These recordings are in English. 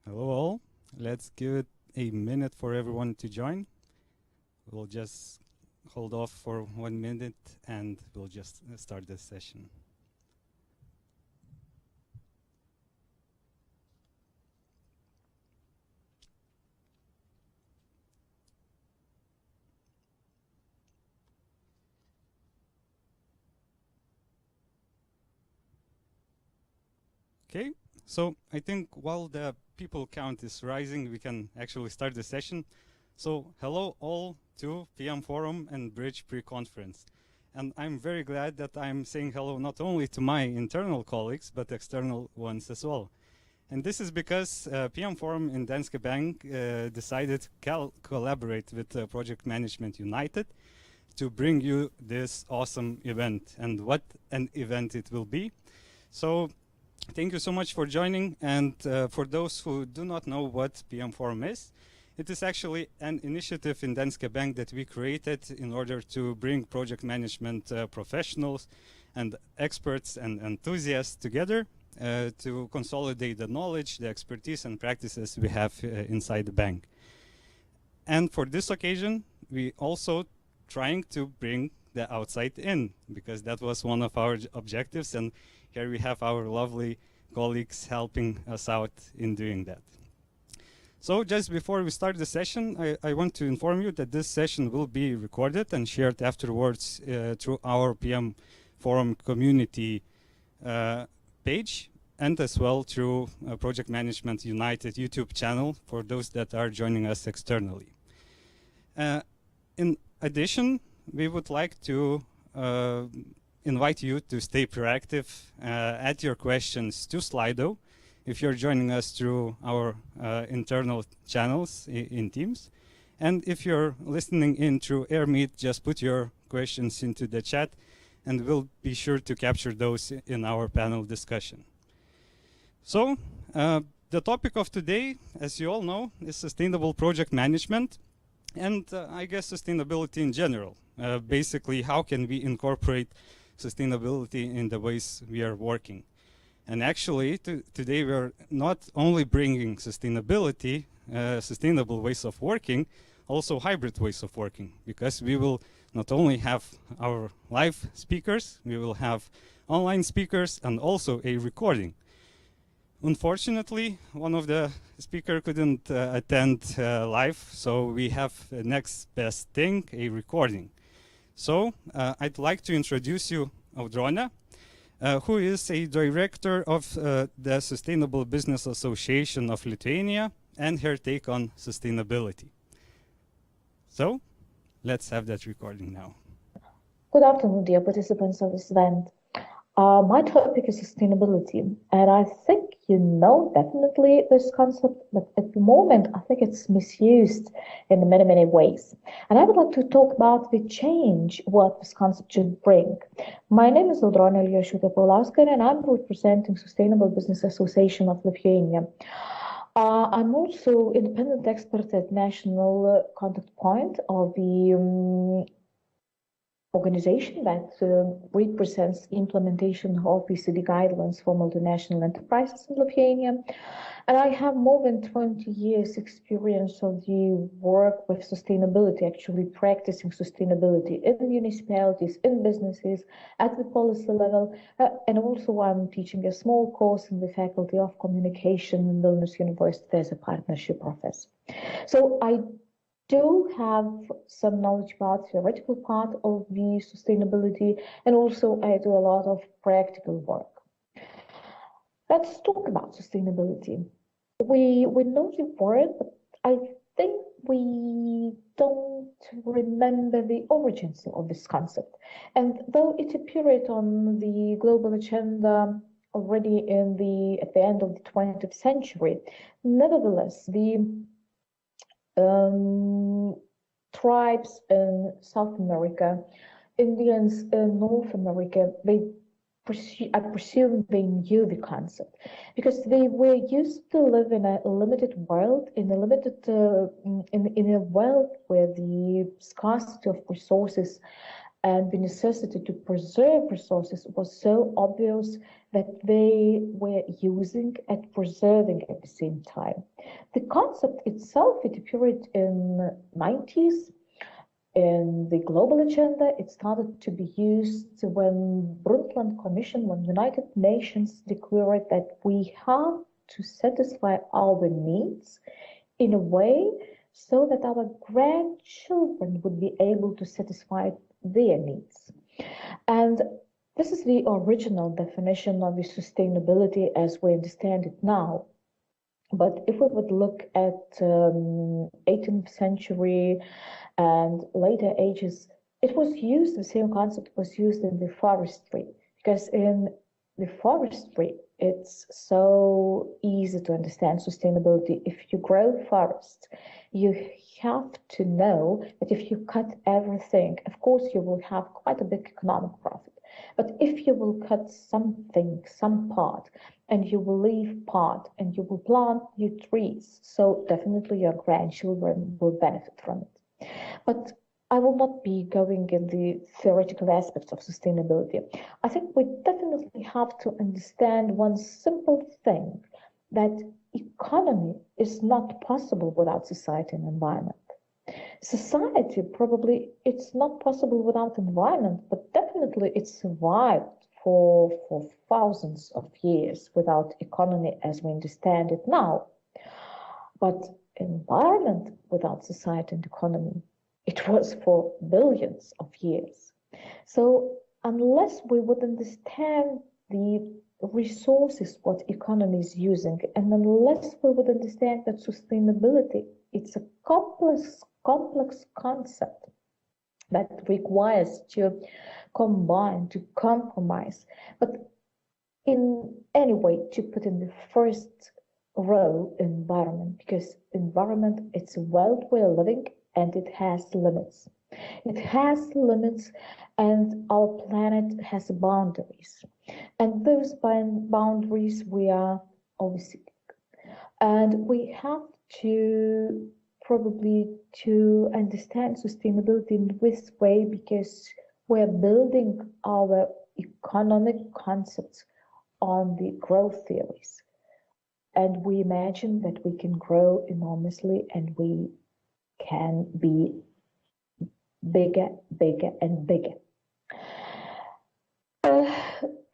Hello all. Let's give it a minute for everyone to join. We'll just hold off for 1 minute and we'll just start the session. Okay, so I think while the people count is rising, we can actually start the session. So hello all to PM Forum and Bridge pre-conference. And I'm very glad that I'm saying hello not only to my internal colleagues, but external ones as well. And this is because PM Forum in Danske Bank decided to collaborate with Project Management United to bring you this awesome event. And what an event it will be. So thank you so much for joining. And for those who do not know what PM Forum is, it is actually an initiative in Danske Bank that we created in order to bring project management professionals and experts and enthusiasts together to consolidate the knowledge, the expertise and practices we have inside the bank. And for this occasion, we also trying to bring the outside in, because that was one of our objectives, and here we have our lovely colleagues helping us out in doing that. So just before we start the session, I want to inform you that this session will be recorded and shared afterwards through our PM Forum community page, and as well through Project Management United YouTube channel for those that are joining us externally. In addition, we would like to invite you to stay proactive, add your questions to Slido if you're joining us through our internal channels in Teams. And if you're listening in through AirMeet, just put your questions into the chat and we'll be sure to capture those in our panel discussion. So the topic of today, as you all know, is sustainable project management and I guess sustainability in general. Basically, how can we incorporate sustainability in the ways we are working? And actually, today we're not only bringing sustainability, sustainable ways of working, also hybrid ways of working, because we will not only have our live speakers, we will have online speakers and also a recording. Unfortunately, one of the speakers couldn't attend live, so we have the next best thing, a recording. So I'd like to introduce you Audronė, who is a director of the Sustainable Business Association of Lithuania, and her take on sustainability. So let's have that recording now. Good afternoon, dear participants of this event. My topic is sustainability, and I think you know definitely this concept, but at the moment I think it's misused in many, many ways. And I would like to talk about the change what this concept should bring. My name is Audronė Paulauskienė, and I'm representing Sustainable Business Association of Lithuania. I'm also independent expert at national contact point of the organization that represents implementation of OECD guidelines for multinational enterprises in Lithuania. And I have more than 20 years experience of the work with sustainability, actually practicing sustainability in municipalities, in businesses, at the policy level. And also I'm teaching a small course in the Faculty of Communication in Vilnius University as a partnership professor. So I do have some knowledge about theoretical part of the sustainability, and also I do a lot of practical work. Let's talk about sustainability. We know the word, but I think we don't remember the origins of this concept. And though it appeared on the global agenda already at the end of the 20th century, nevertheless, the tribes in South America, Indians in North America, I presume they knew the concept because they were used to live in a limited world, in a world where the scarcity of resources and the necessity to preserve resources was so obvious that they were using and preserving at the same time. The concept itself, it appeared in 90s in the global agenda. It started to be used when Brundtland Commission, when United Nations declared that we have to satisfy our needs in a way so that our grandchildren would be able to satisfy their needs. And this is the original definition of the sustainability as we understand it now. But if we would look at 18th century and later ages, it was used, the same concept was used in the forestry, because in the forestry, it's so easy to understand sustainability. If you grow forests, you have to know that if you cut everything, of course, you will have quite a big economic profit. But if you will cut something, some part, and you will leave part, and you will plant new trees, so definitely your grandchildren will benefit from it. But I will not be going in the theoretical aspects of sustainability. I think we definitely have to understand one simple thing, that economy is not possible without society and environment. Society, probably it's not possible without environment, but definitely it survived for thousands of years without economy as we understand it now. But environment without society and economy, it was for billions of years. So unless we would understand the resources what economy is using, and unless we would understand that sustainability, it's a complex concept that requires to combine, to compromise, but in any way to put in the first row environment, because environment, it's a world we're living and it has limits. It has limits, and our planet has boundaries. And those boundaries we are overseeing. And we have to probably to understand sustainability in this way, because we're building our economic concepts on the growth theories. And we imagine that we can grow enormously and we can be bigger, bigger, and bigger.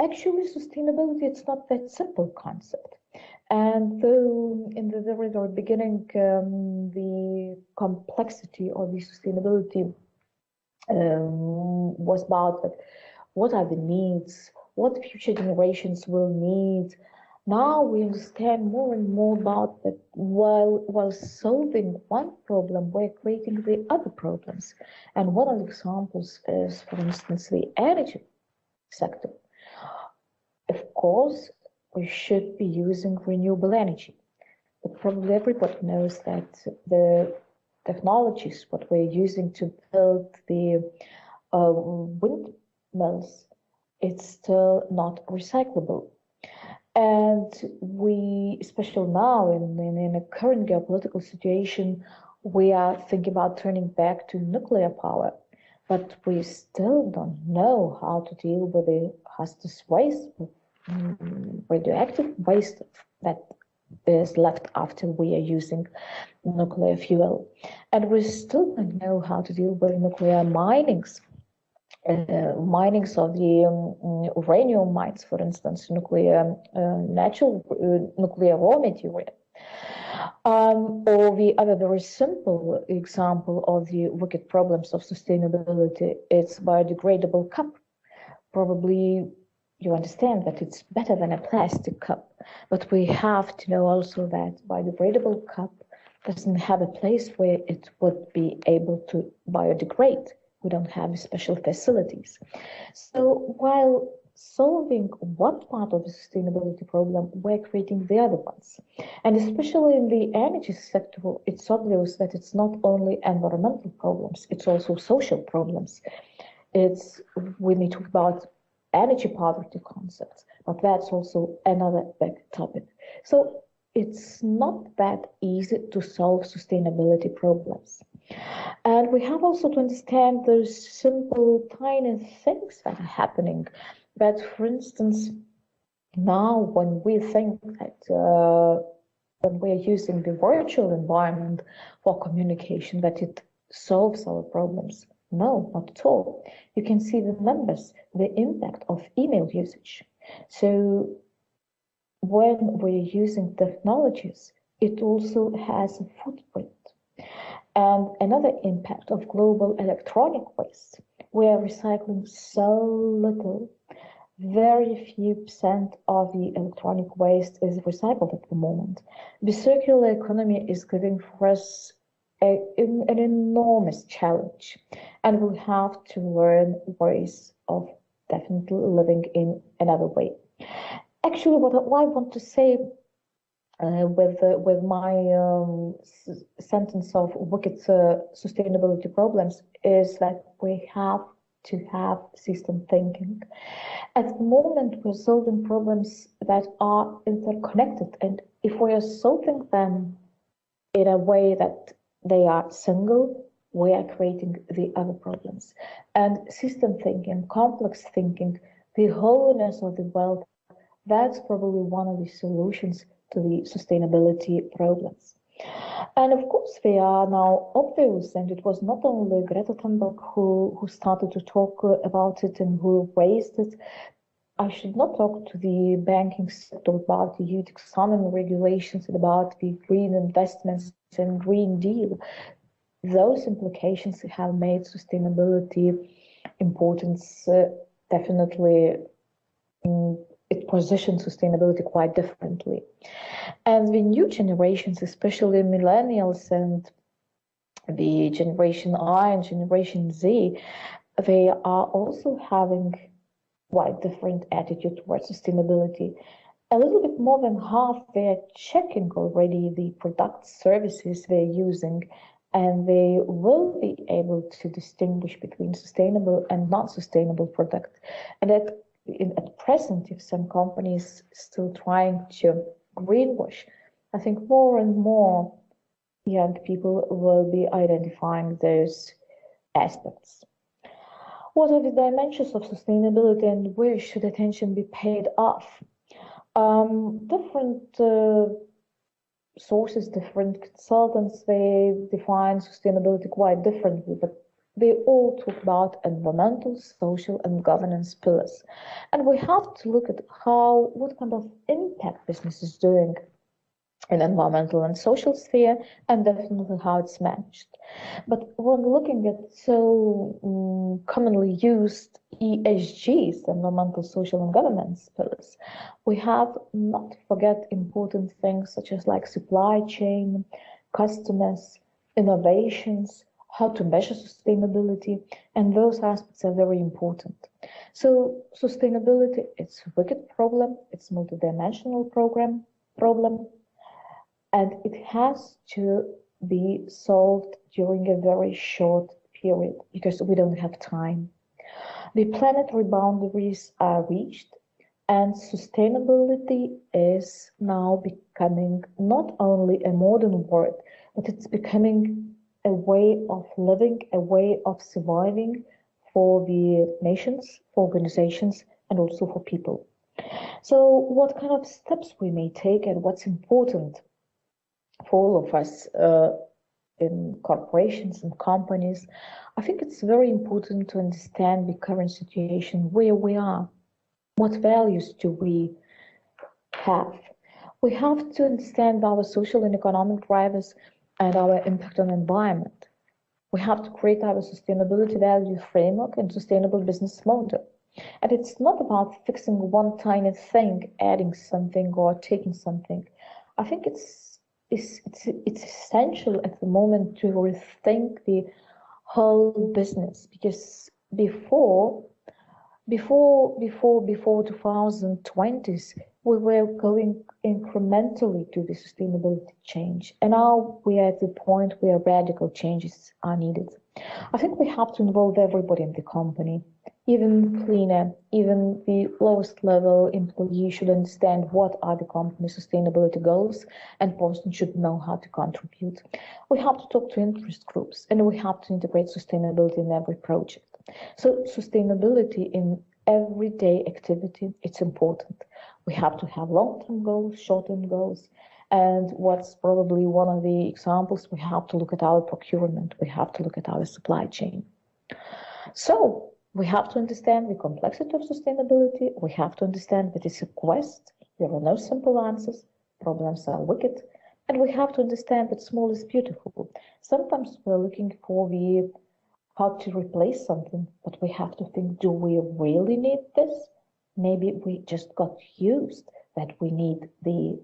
Actually, sustainability, it's not that simple concept. And though in the very, very beginning, the complexity of the sustainability was about that, what are the needs, what future generations will need. Now we understand more and more about that while solving one problem, we're creating the other problems. And one of the examples is, for instance, the energy sector. Of course, we should be using renewable energy. But probably everybody knows that the technologies, what we're using to build the windmills, it's still not recyclable. And we, especially now in a current geopolitical situation, we are thinking about turning back to nuclear power. But we still don't know how to deal with the hazardous waste, radioactive waste that is left after we are using nuclear fuel. And we still don't know how to deal with nuclear minings of the uranium mines, for instance, nuclear raw material. Or the other very simple example of the wicked problems of sustainability, it's biodegradable cup. Probably you understand that it's better than a plastic cup, but we have to know also that biodegradable cup doesn't have a place where it would be able to biodegrade. We don't have special facilities. So while solving one part of the sustainability problem, we're creating the other ones. And especially in the energy sector, it's obvious that it's not only environmental problems, it's also social problems. When we talk about energy poverty concepts, but that's also another big topic. So it's not that easy to solve sustainability problems. And we have also to understand those simple, tiny things that are happening. That, for instance, now when we think that when we're using the virtual environment for communication, that it solves our problems. No, not at all. You can see the numbers, the impact of email usage. So when we're using technologies, it also has a footprint. And another impact of global electronic waste, we are recycling so little. Very few percent of the electronic waste is recycled at the moment. The circular economy is giving for us an enormous challenge, and we have to learn ways of definitely living in another way. Actually, what I want to say with my sentence of wicked sustainability problems is that we have to have system thinking. At the moment, we're solving problems that are interconnected, and if we are solving them in a way that they are single, we are creating the other problems. And system thinking, complex thinking, the wholeness of the world, that's probably one of the solutions to the sustainability problems. And of course, they are now obvious, and it was not only Greta Thunberg who started to talk about it and who raised it. I should not talk to the banking sector about the EU taxonomy regulations and about the green investments and Green Deal. Those implications have made sustainability importance definitely. It positions sustainability quite differently. And the new generations, especially millennials and the Generation I and Generation Z, they are also having quite different attitude towards sustainability. A little bit more than half, they're checking already the product services they're using, and they will be able to distinguish between sustainable and not sustainable product. And at present, if some companies still trying to greenwash, I think more and more young people will be identifying those aspects. What are the dimensions of sustainability and where should attention be paid off? Different sources, different consultants, they define sustainability quite differently, but they all talk about environmental, social, and governance pillars. And we have to look at what kind of impact business is doing in environmental and social sphere, and definitely how it's managed. But when looking at so commonly used ESGs, environmental, social, and governance pillars, we have not to forget important things such as like supply chain, customers, innovations, how to measure sustainability, and those aspects are very important. So sustainability, it's a wicked problem, it's multidimensional problem, and it has to be solved during a very short period because we don't have time. The planetary boundaries are reached, and sustainability is now becoming not only a modern word, but it's becoming a way of living, a way of surviving for the nations, for organizations, and also for people. So what kind of steps we may take and what's important for all of us in corporations and companies, I think it's very important to understand the current situation, where we are, what values do we have. We have to understand our social and economic drivers and our impact on the environment. We have to create our sustainability value framework and sustainable business model. And it's not about fixing one tiny thing, adding something or taking something. I think it's essential at the moment to rethink the whole business, because before 2020s we were going incrementally to the sustainability change, and now we are at the point where radical changes are needed. I think we have to involve everybody in the company, even cleaner, even the lowest level employee should understand what are the company's sustainability goals and person should know how to contribute. We have to talk to interest groups and we have to integrate sustainability in every project. So sustainability in everyday activity, it's important. We have to have long-term goals, short-term goals, and what's probably one of the examples, we have to look at our procurement, we have to look at our supply chain. So we have to understand the complexity of sustainability. We have to understand that it's a quest. There are no simple answers. Problems are wicked. And we have to understand that small is beautiful. Sometimes we're looking for the how to replace something, but we have to think, do we really need this? Maybe we just got used that we need the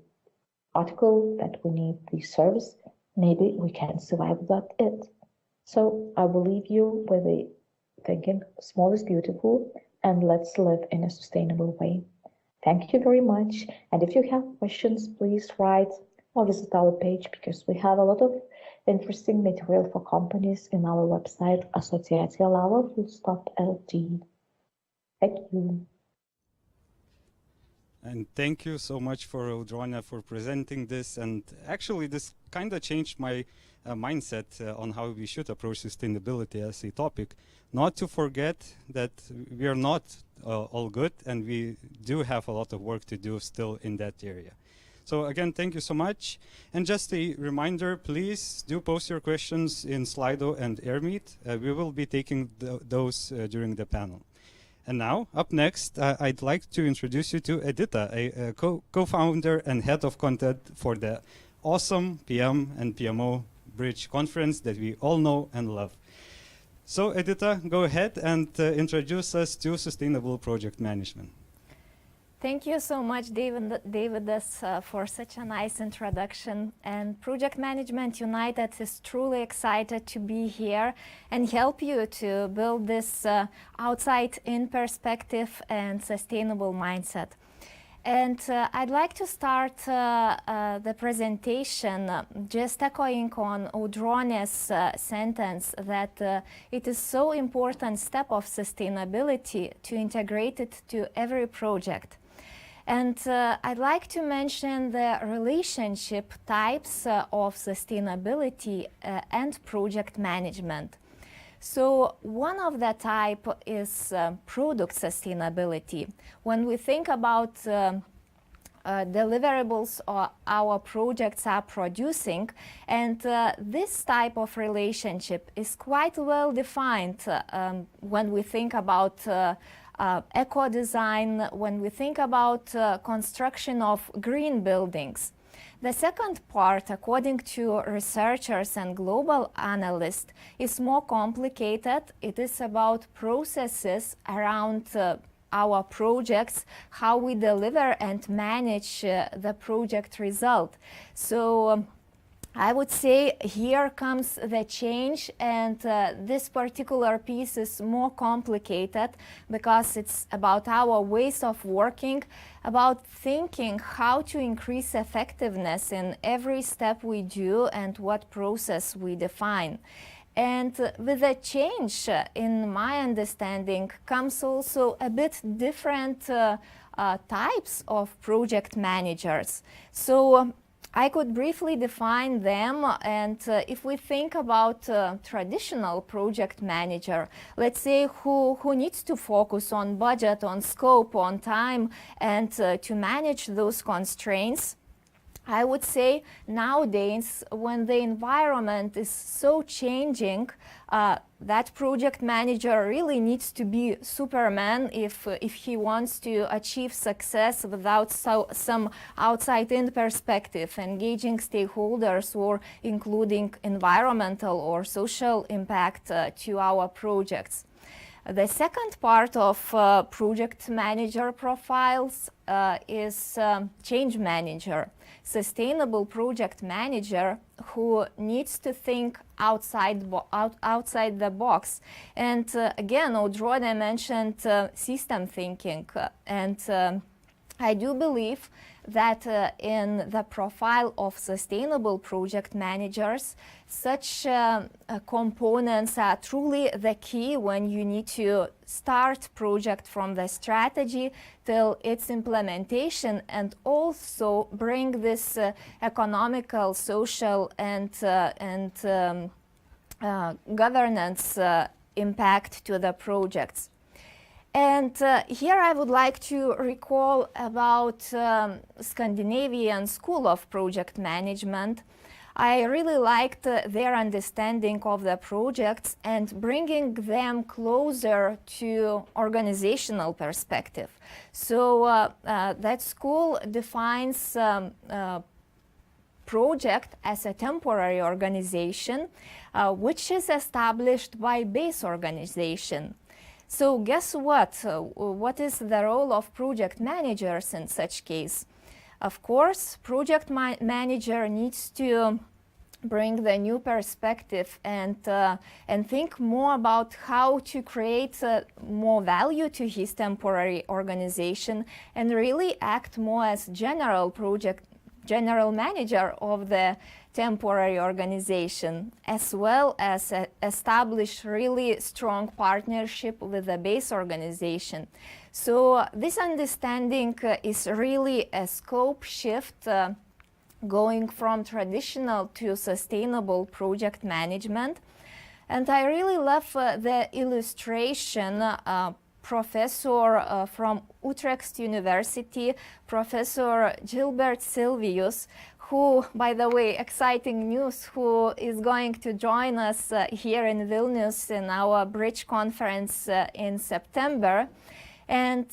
article, that we need the service. Maybe we can survive without it. So I will leave you with the thinking small is beautiful and let's live in a sustainable way. Thank you very much. And if you have questions, please write or visit our page because we have a lot of interesting material for companies in our website, Asociacija Lava LD. Thank you. And thank you so much for Audrona for presenting this. And actually, this kind of changed my mindset on how we should approach sustainability as a topic. Not to forget that we are not all good and we do have a lot of work to do still in that area. So again, thank you so much. And just a reminder, please do post your questions in Slido and AirMeet. We will be taking those during the panel. And now, up next, I'd like to introduce you to Edita, a co-founder and head of content for the awesome PM and PMO Bridge conference that we all know and love. So Edita, go ahead and introduce us to sustainable project management. Thank you so much, David, for such a nice introduction. And Project Management United is truly excited to be here and help you to build this outside-in perspective and sustainable mindset. And I'd like to start the presentation just echoing on Audrone's sentence that it is so important step of sustainability to integrate it to every project. And I'd like to mention the relationship types of sustainability and project management. So one of the type is product sustainability. When we think about deliverables our projects are producing, and this type of relationship is quite well defined when we think about eco-design, when we think about construction of green buildings. The second part, according to researchers and global analysts, is more complicated. It is about processes around our projects, how we deliver and manage the project result. So I would say here comes the change, and this particular piece is more complicated because it's about our ways of working, about thinking how to increase effectiveness in every step we do and what process we define. And with the change, in my understanding, comes also a bit different types of project managers. So I could briefly define them, and if we think about traditional project manager, let's say who needs to focus on budget, on scope, on time, and to manage those constraints, I would say nowadays, when the environment is so changing, that project manager really needs to be Superman if he wants to achieve success without some outside-in perspective, engaging stakeholders or including environmental or social impact to our projects. The second part of project manager profiles is change manager, sustainable project manager who needs to think outside the box. And again, Audrona mentioned system thinking, and I do believe that in the profile of sustainable project managers, such components are truly the key when you need to start project from the strategy till its implementation, and also bring this economical, social, and governance impact to the projects. And here I would like to recall about Scandinavian School of Project Management. I really liked their understanding of the projects and bringing them closer to organizational perspective. So that school defines project as a temporary organization, which is established by base organization. So guess what? What is the role of project managers in such case? Of course, project manager needs to bring the new perspective and think more about how to create more value to his temporary organization, and really act more as general manager of the temporary organization, as well as establish really strong partnership with the base organization. So this understanding is really a scope shift going from traditional to sustainable project management. And I really love the illustration professor from Utrecht University, Professor Gilbert Silvius, who, by the way, exciting news, who is going to join us here in Vilnius in our Bridge conference in September. And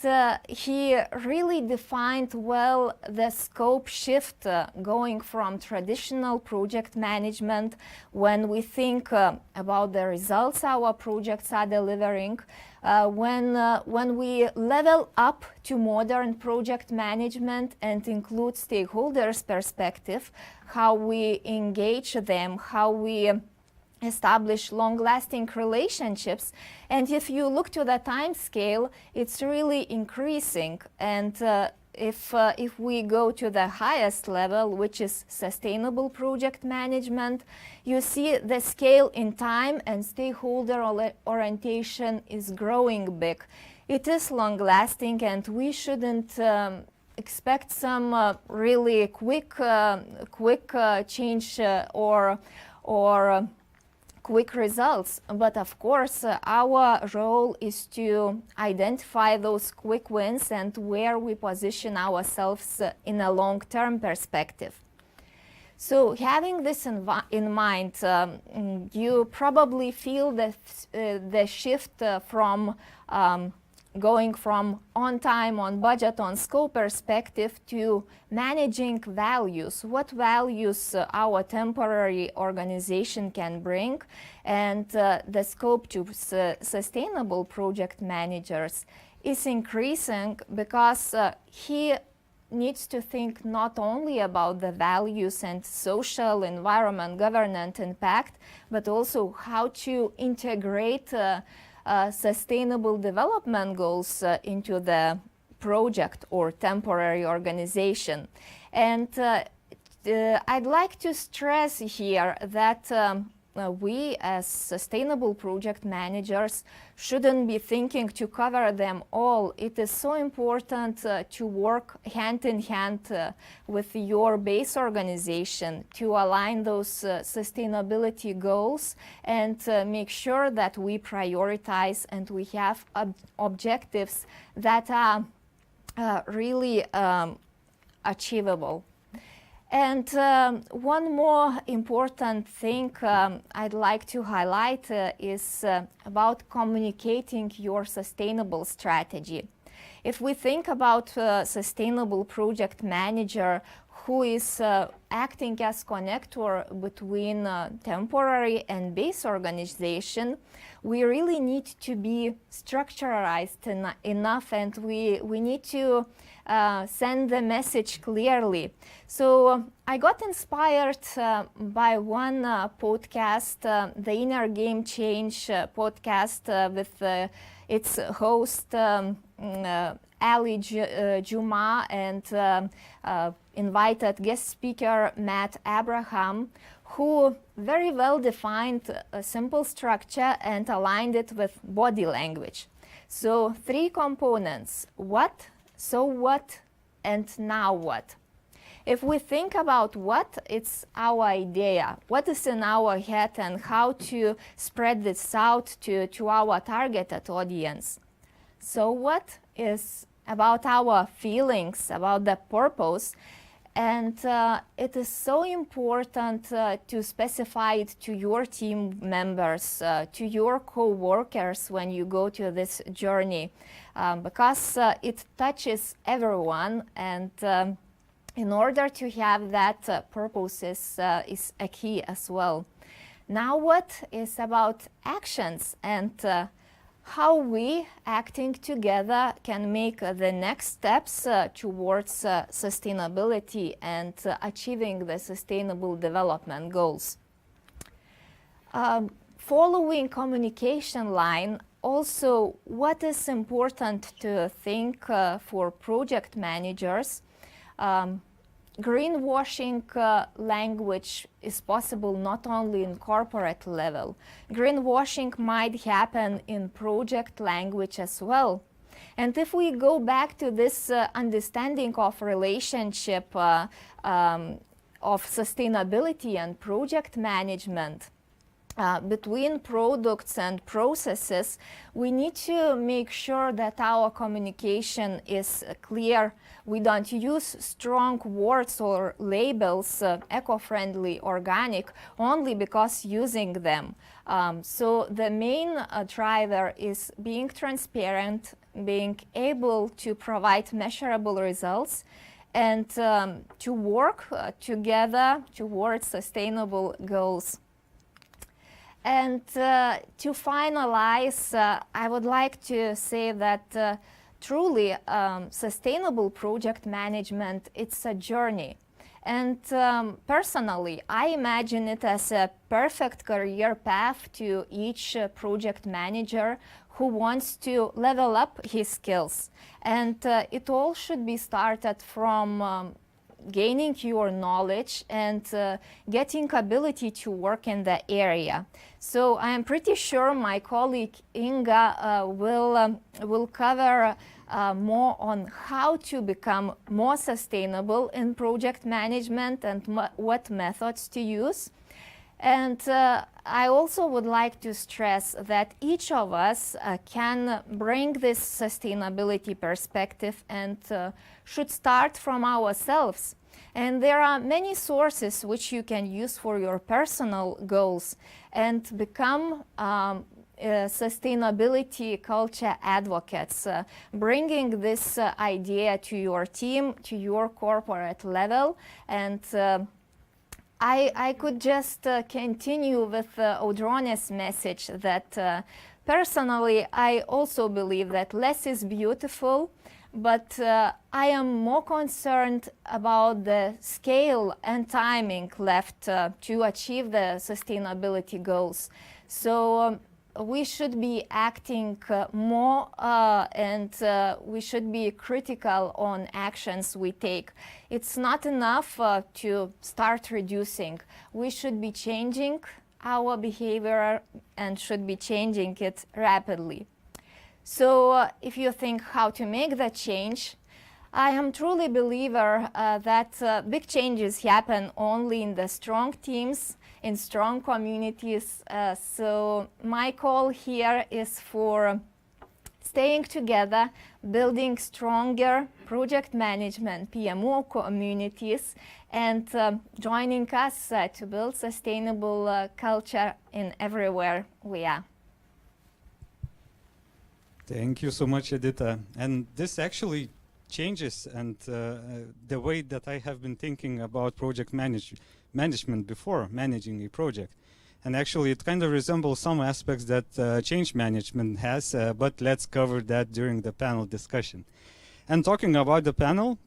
he really defined well the scope shift going from traditional project management, when we think about the results our projects are delivering, when we level up to modern project management and include stakeholders' perspective, how we engage them, how we establish long-lasting relationships. And if you look to the time scale, it's really increasing. And if we go to the highest level, which is sustainable project management, you see the scale in time and stakeholder orientation is growing big. It is long-lasting, and we shouldn't expect some really quick change or quick results. But of course, our role is to identify those quick wins and where we position ourselves in a long-term perspective. So having this in mind, you probably feel the shift from going from on time, on budget, on scope perspective to managing values, what values our temporary organization can bring, and the scope to sustainable project managers is increasing, because he needs to think not only about the values and social, environment, governance impact, but also how to integrate sustainable development goals into the project or temporary organization. And I'd like to stress here that we as sustainable project managers shouldn't be thinking to cover them all. It is so important to work hand in hand with your base organization to align those sustainability goals and make sure that we prioritize and we have objectives that are really achievable. And one more important thing I'd like to highlight is about communicating your sustainable strategy. If we think about a sustainable project manager who is acting as connector between temporary and base organization, we really need to be structuralized enough, and we need to send the message clearly. So I got inspired by one podcast, the Inner Game Change podcast with its host Ali Juma and invited guest speaker Matt Abraham, who very well defined a simple structure and aligned it with body language. So 3 components: what, so what, and now what. If we think about what, it's our idea, what is in our head and how to spread this out to our targeted audience. So what is about our feelings, about the purpose, and it is so important to specify it to your team members, to your co-workers when you go to this journey, because it touches everyone, and in order to have that purpose is a key as well. Now what is about actions and how we acting together can make the next steps towards sustainability and achieving the sustainable development goals. Following communication line, also what is important to think for project managers. Greenwashing language is possible not only in corporate level. Greenwashing might happen in project language as well. And if we go back to this understanding of relationship of sustainability and project management, between products and processes, we need to make sure that our communication is clear. We don't use strong words or labels, eco-friendly, organic, only because using them. So the main driver is being transparent, being able to provide measurable results, and to work together towards sustainable goals. And to finalize, I would like to say that truly sustainable project management, it's a journey. And personally, I imagine it as a perfect career path to each project manager who wants to level up his skills. And it all should be started from gaining your knowledge and getting ability to work in the area. So I am pretty sure my colleague Inga will cover more on how to become more sustainable in project management and what methods to use. And I also would like to stress that each of us can bring this sustainability perspective and should start from ourselves. And there are many sources which you can use for your personal goals and become sustainability culture advocates, bringing this idea to your team, to your corporate level. And I could just continue with Audronė's message that personally I also believe that less is beautiful, but I am more concerned about the scale and timing left to achieve the sustainability goals. So we should be acting more and we should be critical on actions we take. It's not enough to start reducing. We should be changing our behavior and should be changing it rapidly. So if you think how to make that change, I am truly a believer that big changes happen only in the strong teams, in strong communities. So my call here is for staying together, building stronger project management PMO communities, and joining us to build sustainable culture in everywhere we are. Thank you so much, Edita. And this actually changes and the way that I have been thinking about project management before managing a project. And actually, it kind of resembles some aspects that change management has, but let's cover that during the panel discussion. And talking about the panel,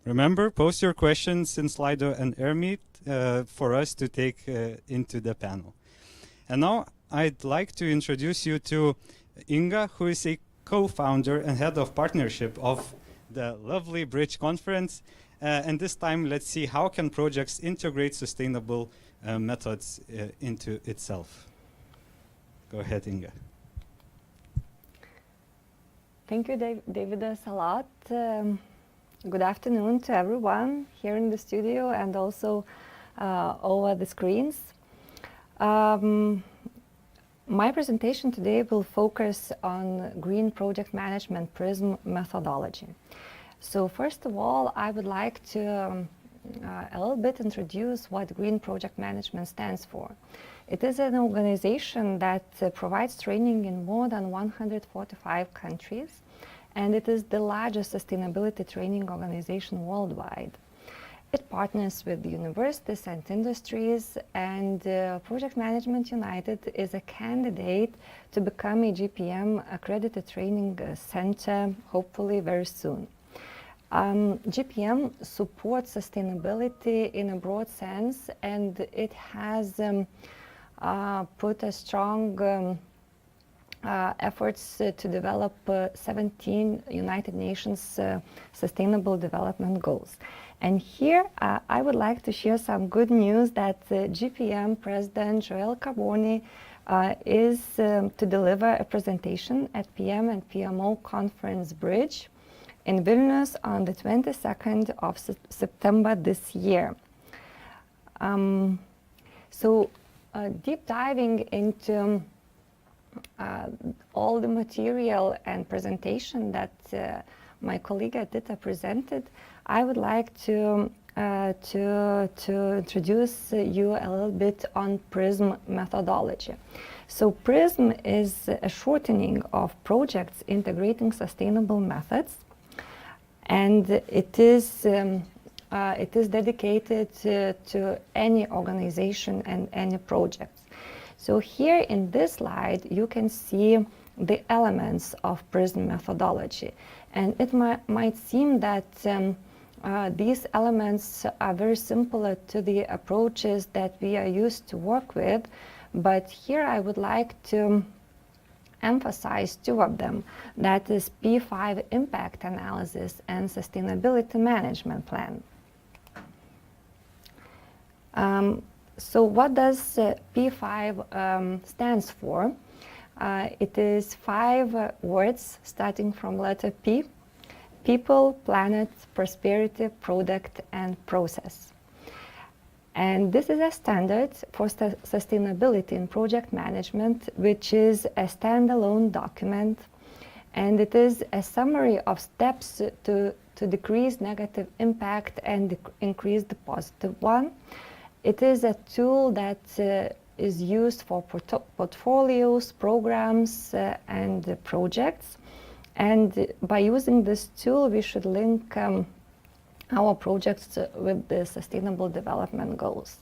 remember, post your questions in Slido and AirMeet for us to take into the panel. And now I'd like to introduce you to Inga, who is a co-founder and head of partnership of the lovely Bridge Conference. And this time, let's see how can projects integrate sustainable methods into itself. Go ahead, Inga. Thank you, Davidas, a lot. Good afternoon to everyone here in the studio and also over the screens. My presentation today will focus on Green Project Management PRISM methodology. So first of all, I would like to a little bit introduce what Green Project Management stands for. It is an organization that provides training in more than 145 countries, and it is the largest sustainability training organization worldwide. It partners with universities and industries, and Project Management United is a candidate to become a GPM accredited training center, hopefully very soon. GPM supports sustainability in a broad sense, and it has put a strong efforts to develop 17 United Nations Sustainable Development Goals. And here I would like to share some good news that GPM President Joel Carboni is to deliver a presentation at PM and PMO Conference Bridge in Vilnius on the 22nd of September this year. Deep diving into all the material and presentation that my colleague Edita presented, I would like to introduce you a little bit on PRISM methodology. So PRISM is a shortening of projects integrating sustainable methods, and it is dedicated to any organization and any project. So here in this slide, you can see the elements of PRISM methodology. And it might seem that these elements are very similar to the approaches that we are used to work with, but here I would like to emphasize two of them. That is P5 impact analysis and sustainability management plan. So what does P5 stands for? It is 5 words starting from letter P: people, planet, prosperity, product, and process. And this is a standard for sustainability in project management, which is a standalone document, and it is a summary of steps to decrease negative impact and increase the positive one. It is a tool that is used for portfolios, programs, and projects. And by using this tool, we should link our projects with the Sustainable Development Goals.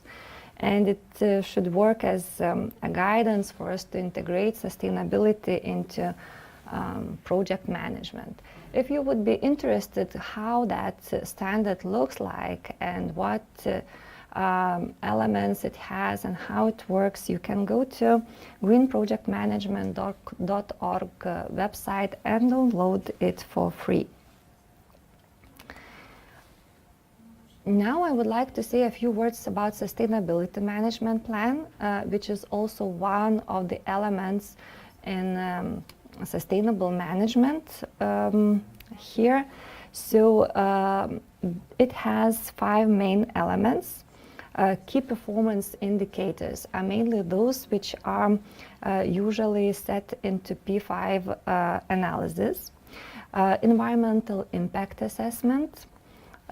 And it should work as a guidance for us to integrate sustainability into project management. If you would be interested how that standard looks like and what elements it has and how it works, you can go to greenprojectmanagement.org website and download it for free. Now I would like to say a few words about sustainability management plan, which is also one of the elements in sustainable management here. So it has 5 main elements. Key performance indicators are mainly those which are usually set into P5 analysis. Environmental impact assessment,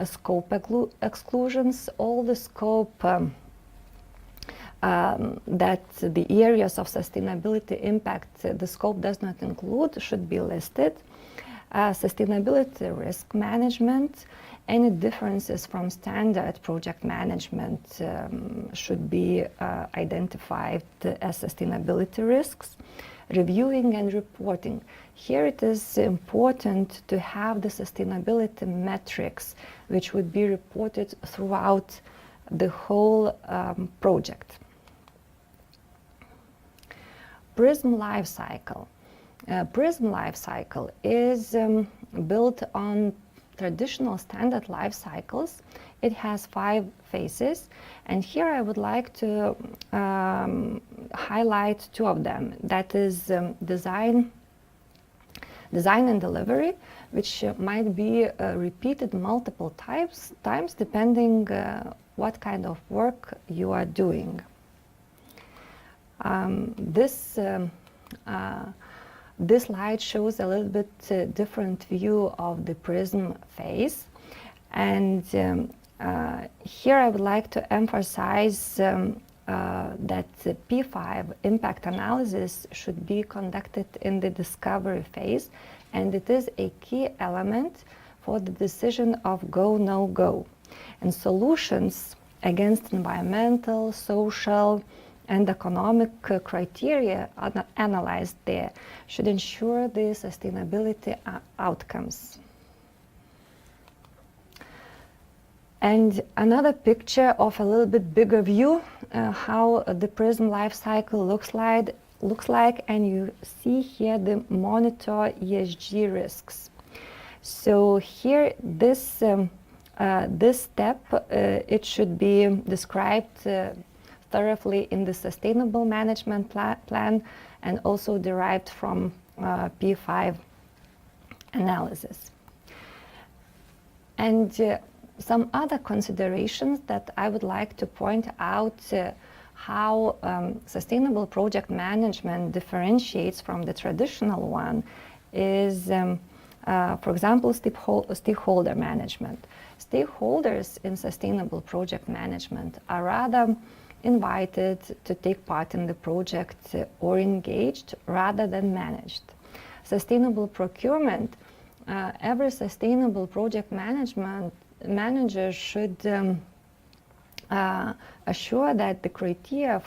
scope exclusions, all the scope that the areas of sustainability impact the scope does not include should be listed. Sustainability risk management. Any differences from standard project management should be identified as sustainability risks. Reviewing and reporting. Here it is important to have the sustainability metrics which would be reported throughout the whole project. PRISM life cycle. PRISM life cycle is built on traditional standard life cycles. It has 5 phases, and here I would like to highlight 2 of them. That is design and delivery, which might be repeated multiple times depending what kind of work you are doing. This slide shows a little bit different view of the PRISM phase, and here I would like to emphasize that the P5 impact analysis should be conducted in the discovery phase, and it is a key element for the decision of go, no go. And solutions against environmental, social, and economic criteria analyzed there should ensure the sustainability outcomes. And another picture of a little bit bigger view, how the PRISM life cycle looks like, and you see here the monitor ESG risks. So here, this step, it should be described thoroughly in the sustainable management plan and also derived from P5 analysis. And some other considerations that I would like to point out how sustainable project management differentiates from the traditional one is, for example, stakeholder management. Stakeholders in sustainable project management are rather invited to take part in the project or engaged rather than managed. Sustainable procurement, every sustainable project manager should assure that the criteria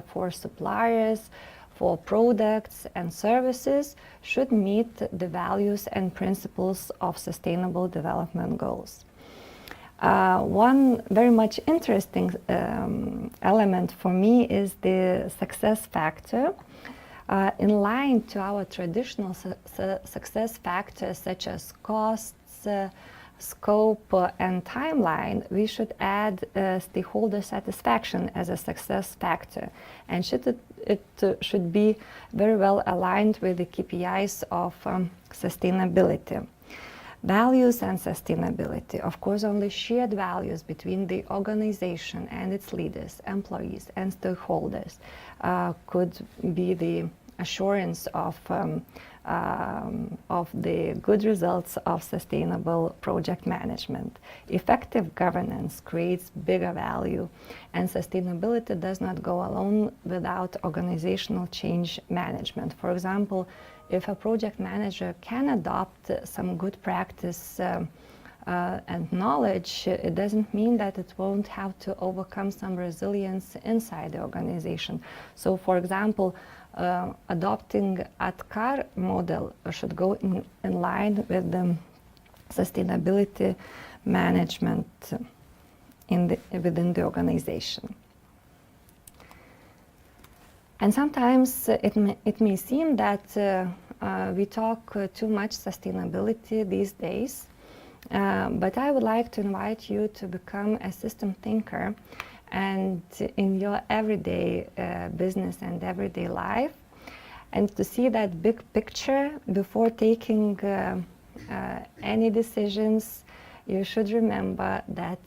for suppliers, for products and services should meet the values and principles of Sustainable Development Goals. One very much interesting element for me is the success factor. In line to our traditional success factors such as costs, scope, and timeline, we should add stakeholder satisfaction as a success factor, and it should be very well aligned with the KPIs of sustainability. Values and sustainability. Of course, only shared values between the organization and its leaders, employees, and stakeholders could be the assurance of the good results of sustainable project management. Effective governance creates bigger value, and sustainability does not go alone without organizational change management. For example, if a project manager can adopt some good practice and knowledge, it doesn't mean that it won't have to overcome some resilience inside the organization. So, for example, adopting ATCAR model should go in line with the sustainability management within the organization. And sometimes it may seem that we talk too much sustainability these days, but I would like to invite you to become a system thinker and in your everyday business and everyday life, and to see that big picture before taking any decisions. You should remember that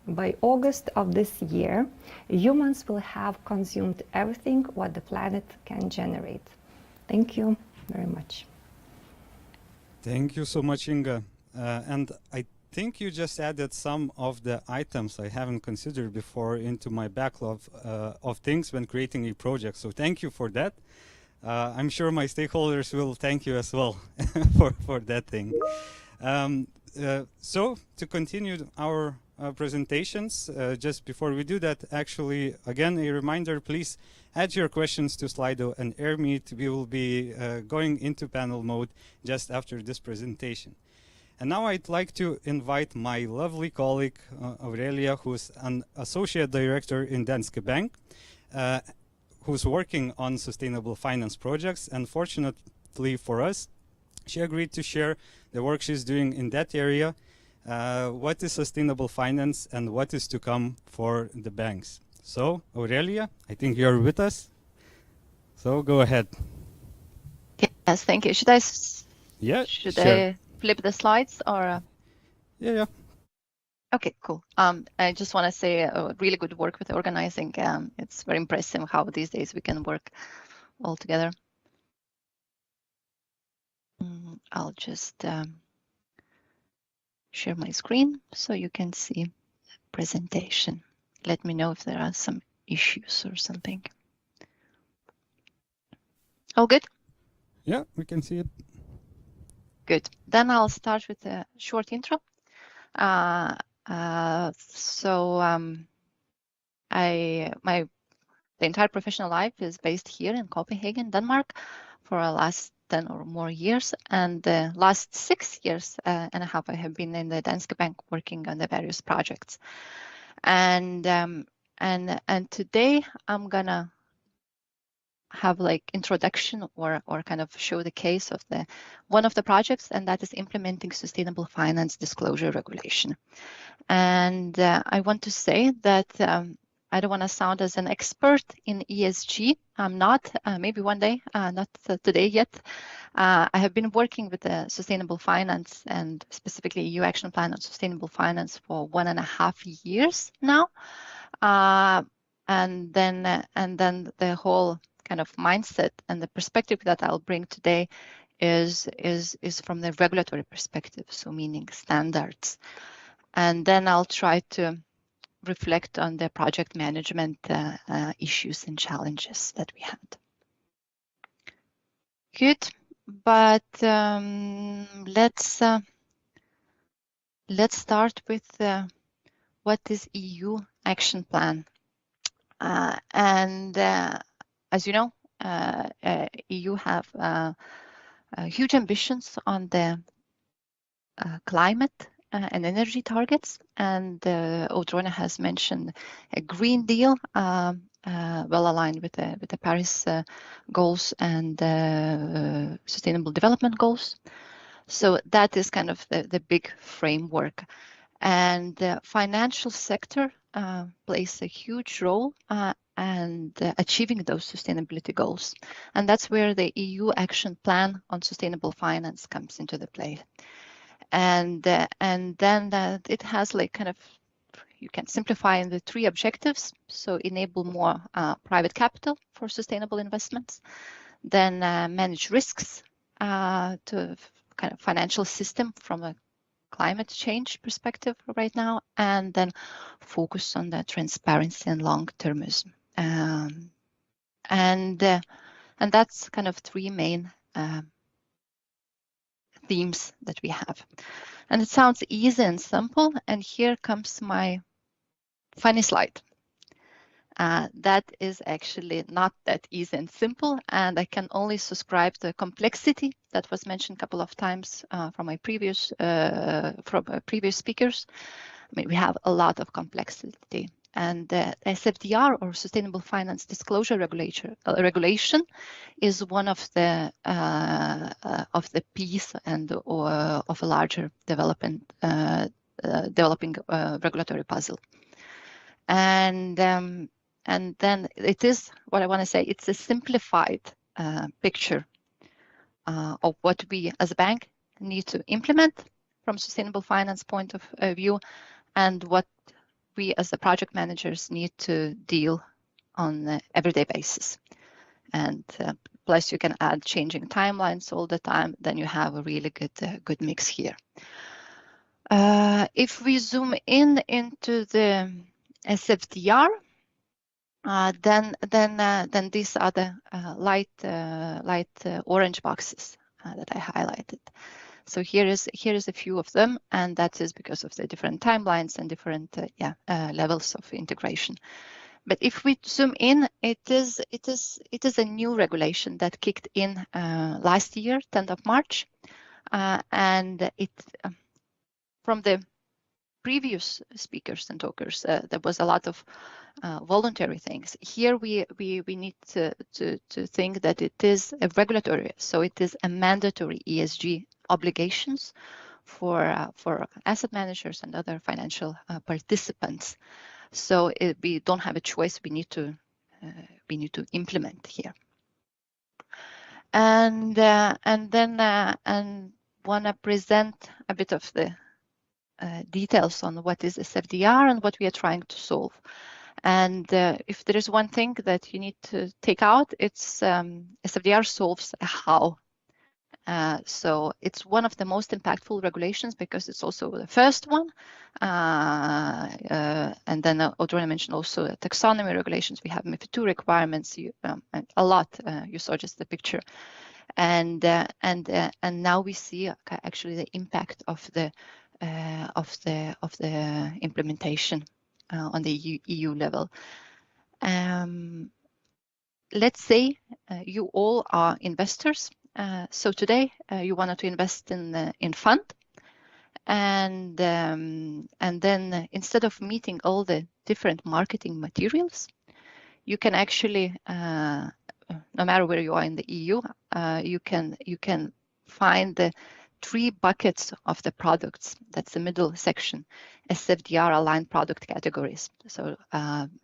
by August of this year, humans will have consumed everything what the planet can generate. Thank you very much. Thank you so much, Inga. And I think you just added some of the items I haven't considered before into my backlog of things when creating a project. So thank you for that. I'm sure my stakeholders will thank you as well for that thing. So to continue our presentations, just before we do that, actually, again, a reminder, please add your questions to Slido and AirMeet. We will be going into panel mode just after this presentation. And now I'd like to invite my lovely colleague, Aurelia, who's an associate director in Danske Bank, who's working on sustainable finance projects. And fortunately for us, she agreed to share the work she's doing in that area, what is sustainable finance and what is to come for the banks. So, Aurelia, I think you're with us. So go ahead. Yes, thank you. Should I Sure. I flip the slides or? Yeah. Okay, cool. I just want to say really good work with organizing. It's very impressive how these days we can work all together. I'll just share my screen so you can see the presentation. Let me know if there are some issues or something. All good? Yeah, we can see it. Good. Then I'll start with a short intro. The entire professional life is based here in Copenhagen, Denmark, for the last 10 or more years. And the last 6 years and a half, I have been in the Danske Bank working on the various projects. And today I'm gonna have like introduction or kind of show the case of one of the projects, and that is implementing sustainable finance disclosure regulation. And I want to say that I don't want to sound as an expert in ESG. I'm not, maybe one day, not today yet. I have been working with the sustainable finance and specifically EU Action Plan on Sustainable Finance for 1.5 years now. And then the whole kind of mindset and the perspective that I'll bring today is from the regulatory perspective, so meaning standards. And then I'll try to reflect on the project management issues and challenges that we had. Good, but let's start with what is EU Action Plan. As you know, EU have huge ambitions on the climate and energy targets, and Audrone has mentioned a Green Deal, well aligned with the Paris goals and Sustainable Development Goals. So that is kind of the big framework, and the financial sector plays a huge role and achieving those sustainability goals, and that's where the EU Action Plan on Sustainable Finance comes into the play. And then it has like kind of, you can simplify in the 3 objectives. So enable more private capital for sustainable investments, then manage risks to kind of financial system from a climate change perspective right now, and then focus on the transparency and long-termism. And that's kind of 3 main themes that we have. And it sounds easy and simple, and here comes my funny slide. That is actually not that easy and simple, and I can only subscribe the complexity that was mentioned a couple of times from my previous speakers. I mean, we have a lot of complexity, and SFDR, or Sustainable Finance Disclosure Regulation, is one of the piece and of a larger developing regulatory puzzle. And then it is what I want to say. It's a simplified picture of what we as a bank need to implement from sustainable finance point of view, and what we as the project managers need to deal on an everyday basis. And plus you can add changing timelines all the time, then you have a really good mix here. If we zoom in into the SFDR, Then these are the light orange boxes that I highlighted. So here is a few of them, and that is because of the different timelines and different levels of integration. But if we zoom in, it is a new regulation that kicked in last year, 10th of March, and it from the previous speakers and talkers, there was a lot of voluntary things. Here we need to think that it is a regulatory, so it is a mandatory ESG obligations for asset managers and other financial participants. So we don't have a choice. We need to implement here. And want to present a bit of the details on what is SFDR and what we are trying to solve. And if there is one thing that you need to take out, it's SFDR solves a how. So it's one of the most impactful regulations because it's also the first one. And then Audrona mentioned also taxonomy regulations. We have MiFID II requirements, a lot. You saw just the picture. And now we see actually the impact of the implementation on the EU level. Let's say you all are investors. So today you wanted to invest in fund, and then instead of meeting all the different marketing materials, you can actually, no matter where you are in the EU, you can find the 3 buckets of the products. That's the middle section, SFDR aligned product categories. So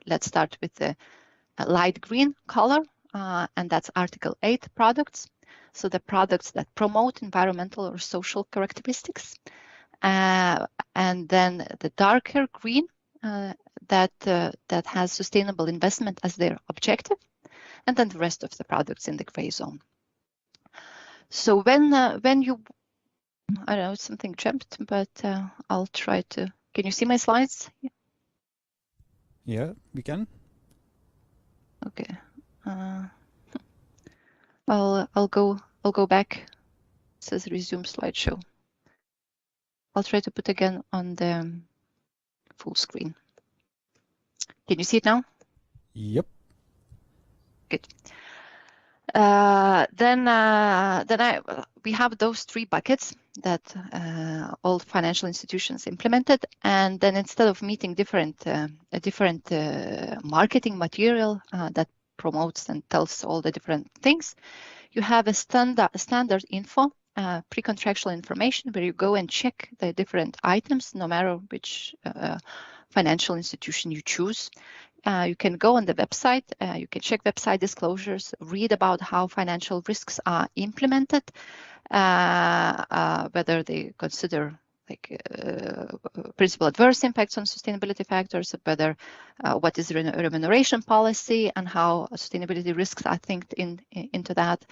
let's start with the light green color, and that's Article 8 products. So the products that promote environmental or social characteristics. And then the darker green that has sustainable investment as their objective. And then the rest of the products in the gray zone. So when you, I don't know, something jumped, but I'll try to, can you see my slides? Yeah, we can. Okay. I'll go back. It says resume slideshow. I'll try to put again on the full screen. Can you see it now? Yep. Good. We have those 3 buckets that all financial institutions implemented, and then instead of meeting different marketing material that promotes and tells all the different things, you have a standard info, pre-contractual information where you go and check the different items, no matter which financial institution you choose. You can go on the website, you can check website disclosures, read about how financial risks are implemented, whether they consider principal adverse impacts on sustainability factors, whether what is remuneration policy and how sustainability risks are thinked into that.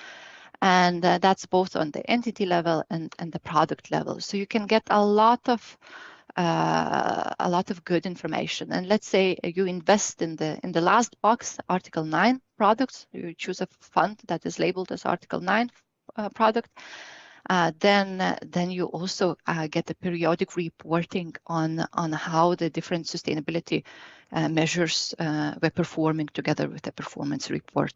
And that's both on the entity level and the product level. So you can get a lot of good information. And let's say you invest in the last box, Article 9 products. You choose a fund that is labeled as Article 9 product. Then you also get the periodic reporting on how the different sustainability measures were performing together with the performance report.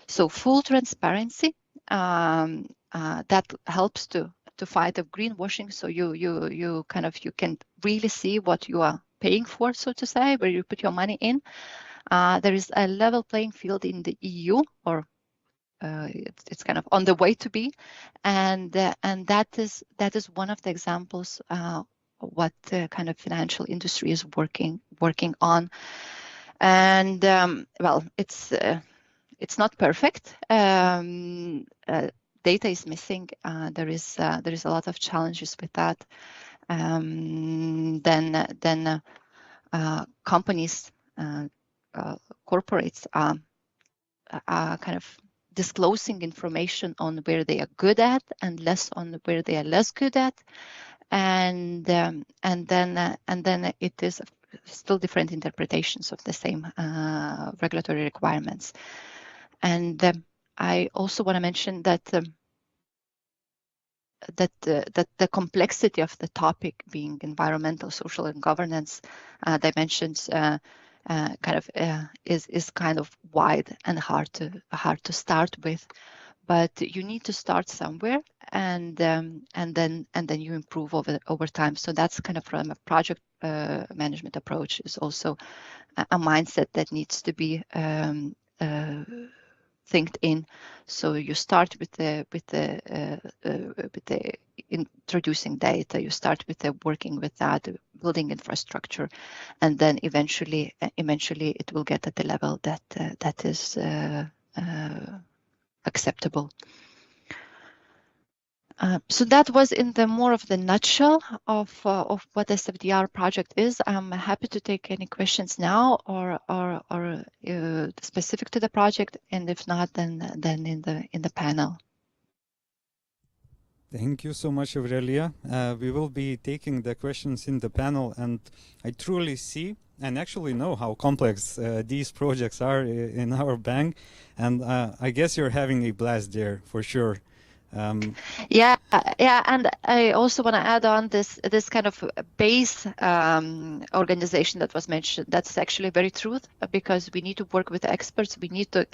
So full transparency that helps to fight of greenwashing. So you can really see what you are paying for, so to say, where you put your money in. There is a level playing field in the EU, or it's kind of on the way to be, and that is one of the examples what the kind of financial industry is working on. And well, it's not perfect. Data is missing. There is a lot of challenges with that. Then companies, corporates are kind of disclosing information on where they are good at and less on where they are less good at, and then it is still different interpretations of the same regulatory requirements. And I also want to mention that that the complexity of the topic, being environmental, social, and governance dimensions, is kind of wide and hard to start with. But you need to start somewhere, and then you improve over time. So that's kind of from a project management approach is also a mindset that needs to be thinked in. So you start with the introducing data. You start with the working with that, building infrastructure, and then eventually it will get at the level that is acceptable. So that was in the more of the nutshell of what SFDR project is. I'm happy to take any questions now or specific to the project, and if not, then in the panel. Thank you so much, Aurelia. We will be taking the questions in the panel, and I truly see and actually know how complex these projects are in our bank, and I guess you're having a blast there for sure. Yeah, and I also want to add on this kind of base organization that was mentioned. That's actually very true, because we need to work with experts. We need to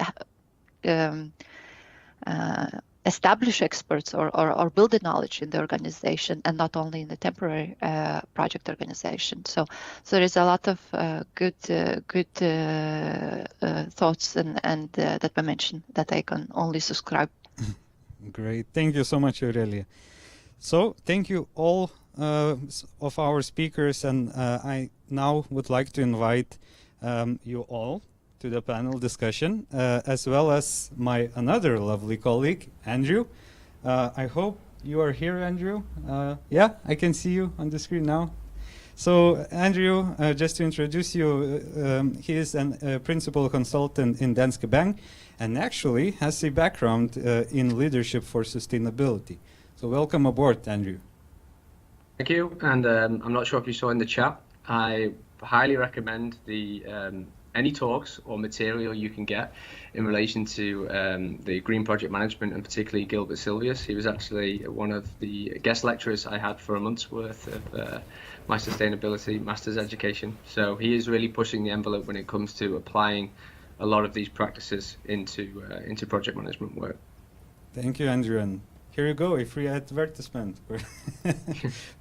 establish experts or build the knowledge in the organization, and not only in the temporary project organization. So there is a lot of good thoughts and that were mentioned that I can only subscribe. Great. Thank you so much, Aurelia. So thank you all of our speakers, and I now would like to invite you all to the panel discussion, as well as my another lovely colleague, Andrew. I hope you are here, Andrew. Yeah, I can see you on the screen now. So Andrew, just to introduce you, he is a principal consultant in Danske Bank, and actually has a background in leadership for sustainability. So welcome aboard, Andrew. Thank you, and I'm not sure if you saw in the chat, I highly recommend the any talks or material you can get in relation to the green project management, and particularly Gilbert Silvius. He was actually one of the guest lecturers I had for a month's worth of my sustainability master's education. So he is really pushing the envelope when it comes to applying a lot of these practices into project management work. Thank you, Andrew. And here you go, a free advertisement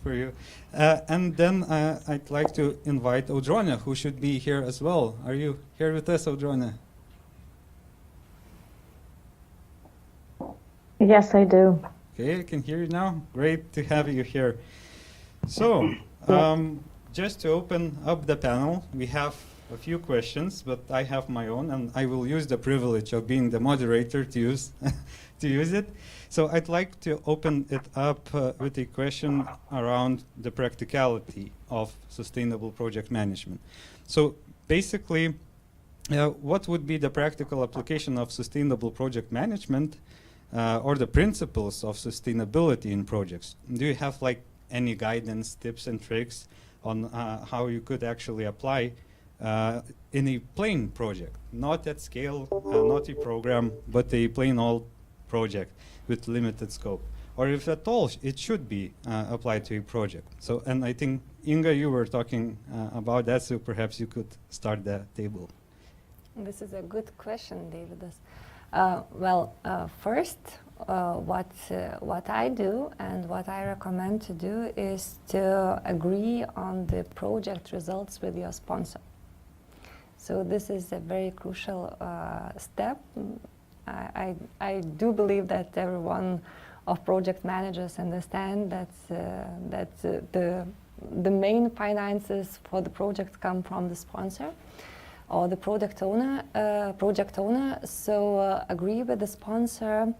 for you. And then I'd like to invite Audrona, who should be here as well. Are you here with us, Audrona? Yes, I do. Okay, I can hear you now. Great to have you here. So, just to open up the panel, we have a few questions, but I have my own, and I will use the privilege of being the moderator to use it. So I'd like to open it up with a question around the practicality of sustainable project management. So basically, what would be the practical application of sustainable project management or the principles of sustainability in projects? Do you have like any guidance, tips and tricks on how you could actually apply in a plain project, not at scale, not a program, but a plain old project with limited scope, or if at all it should be applied to a project? So, and I think Inga, you were talking about that, so perhaps you could start the table. This is a good question, David. First, what I do and what I recommend to do is to agree on the project results with your sponsor. So this is a very crucial step. I do believe that everyone of project managers understand that the main finances for the project come from the sponsor or the project owner. So agree with the sponsor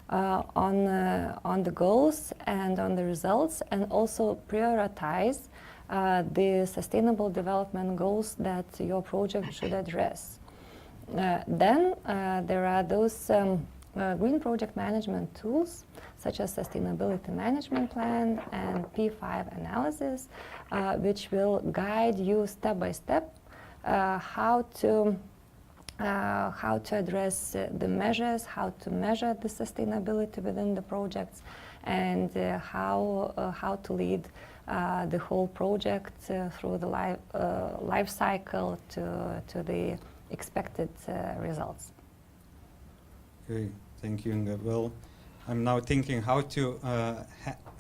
on the goals and on the results, and also prioritize the sustainable development goals that your project should address. Then there are those green project management tools such as sustainability management plan and P5 analysis, which will guide you step by step how to address the measures, how to measure the sustainability within the projects, and how to lead the whole project through the life cycle to the expected results. Okay, thank you, Inga. Well, I'm now thinking how to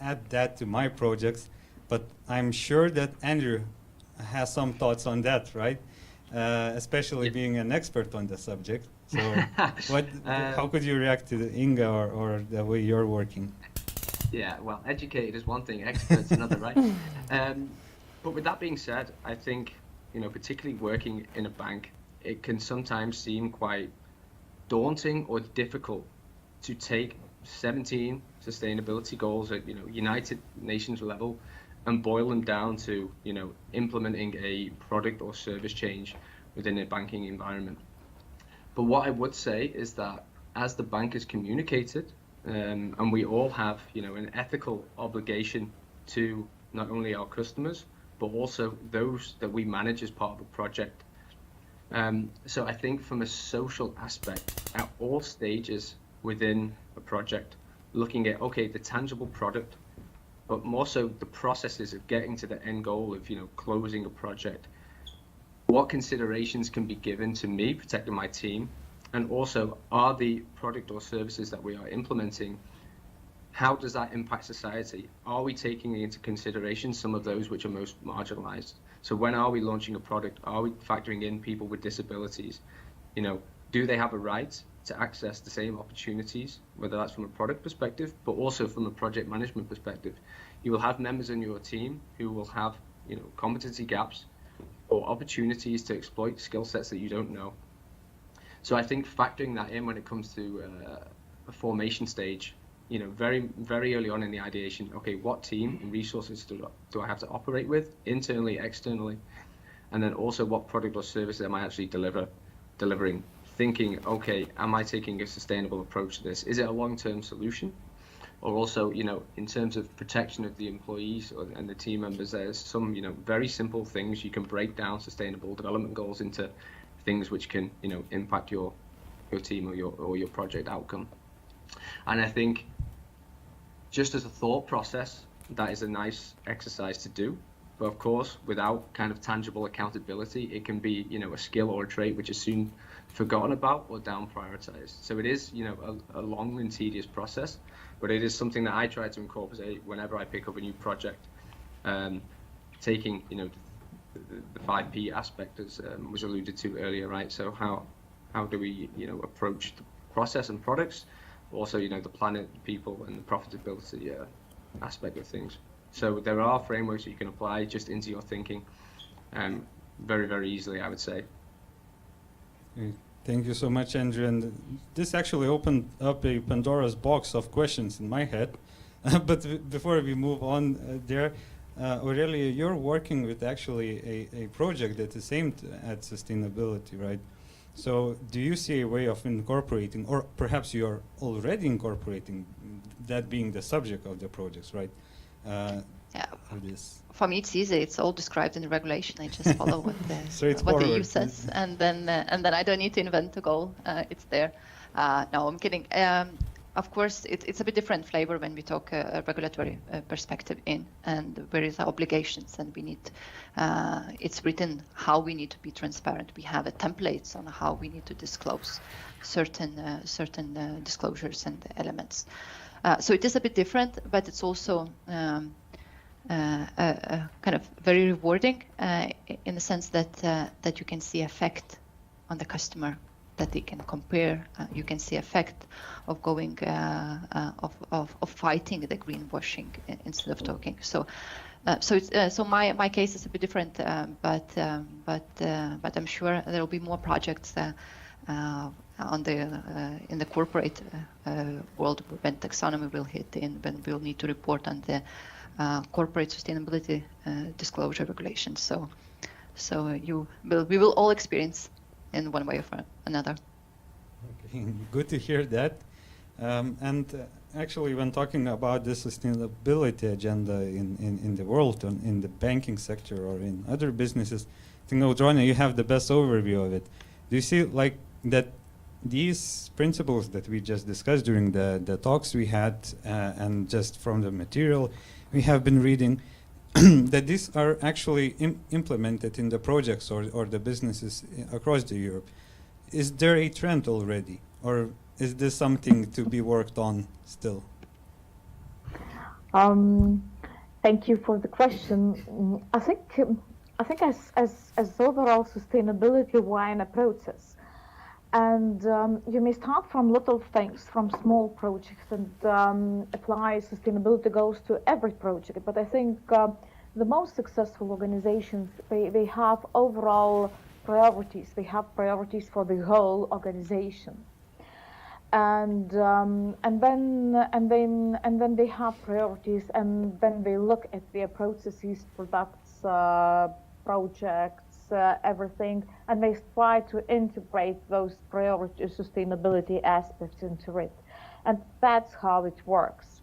add that to my projects, but I'm sure that Andrew has some thoughts on that, right? Especially being an expert on the subject. So, how could you react to the Inga or the way you're working? Yeah, well, educated is one thing, expert's another, right? But with that being said, I think, particularly working in a bank, it can sometimes seem quite daunting or difficult to take 17 sustainability goals at United Nations level and boil them down to implementing a product or service change within a banking environment. But what I would say is that as the bank is communicated, and we all have an ethical obligation to not only our customers but also those that we manage as part of a project. So I think from a social aspect, at all stages within a project, looking at, okay, the tangible product, but more so the processes of getting to the end goal of, closing a project. What considerations can be given to me, protecting my team, and also are the product or services that we are implementing, how does that impact society? Are we taking into consideration some of those which are most marginalized? So when are we launching a product? Are we factoring in people with disabilities? Do they have a right to access the same opportunities, whether that's from a product perspective, but also from a project management perspective? You will have members in your team who will have, competency gaps or opportunities to exploit skill sets that you don't know. So I think factoring that in when it comes to a formation stage, very, very early on in the ideation, okay, what team and resources do I have to operate with, internally, externally? And then also what product or service am I actually delivering? Thinking, okay, am I taking a sustainable approach to this? Is it a long-term solution? Or also, in terms of protection of the employees and the team members, there's some, very simple things you can break down sustainable development goals into things which can, impact your team or your project outcome. And I think just as a thought process, that is a nice exercise to do. But of course, without kind of tangible accountability, it can be, a skill or a trait which is soon forgotten about or down prioritized. So it is, a long and tedious process, but it is something that I try to incorporate whenever I pick up a new project. Taking, the 5P aspect, as was alluded to earlier, right? So how do we, approach the process and products, also, the planet, people, and the profitability aspect of things. So there are frameworks that you can apply just into your thinking very, very easily, I would say. Thank you so much, Andrew. And this actually opened up a Pandora's box of questions in my head. But before we move on Aurelia, you're working with actually a project that is aimed at sustainability, right? So do you see a way of incorporating, or perhaps you're already incorporating, that being the subject of the projects, right? For me, it's easy. It's all described in the regulation. I just follow what the EU says, and then I don't need to invent the goal. It's there. No, I'm kidding. Of course, it's a bit different flavor when we talk a regulatory perspective and where is our obligations, and we need. It's written how we need to be transparent. We have a templates on how we need to disclose certain disclosures and elements. So it is a bit different, but it's also kind of very rewarding in the sense that you can see effect on the customer, that they can compare. You can see effect of going of fighting the greenwashing instead of talking. So so my case is a bit different, but I'm sure there will be more projects on in the corporate world when taxonomy will hit in, when we'll need to report on the corporate sustainability disclosure regulations. So we will all experience in one way or another. Okay, good to hear that. And actually, when talking about the sustainability agenda in the world, in the banking sector or in other businesses, I think, Audrona, you have the best overview of it. Do you see like that these principles that we just discussed during the talks we had and just from the material we have been reading, that these are actually implemented in the projects or the businesses across the Europe? Is there a trend already, or is this something to be worked on still? Thank you for the question. I think as overall sustainability, we're in a process, and you may start from little things, from small projects, and apply sustainability goals to every project. But I think the most successful organizations, they have overall priorities. They have priorities for the whole organization. And then they have priorities, and then they look at their processes, products, projects, everything, and they try to integrate those priority sustainability aspects into it, and that's how it works.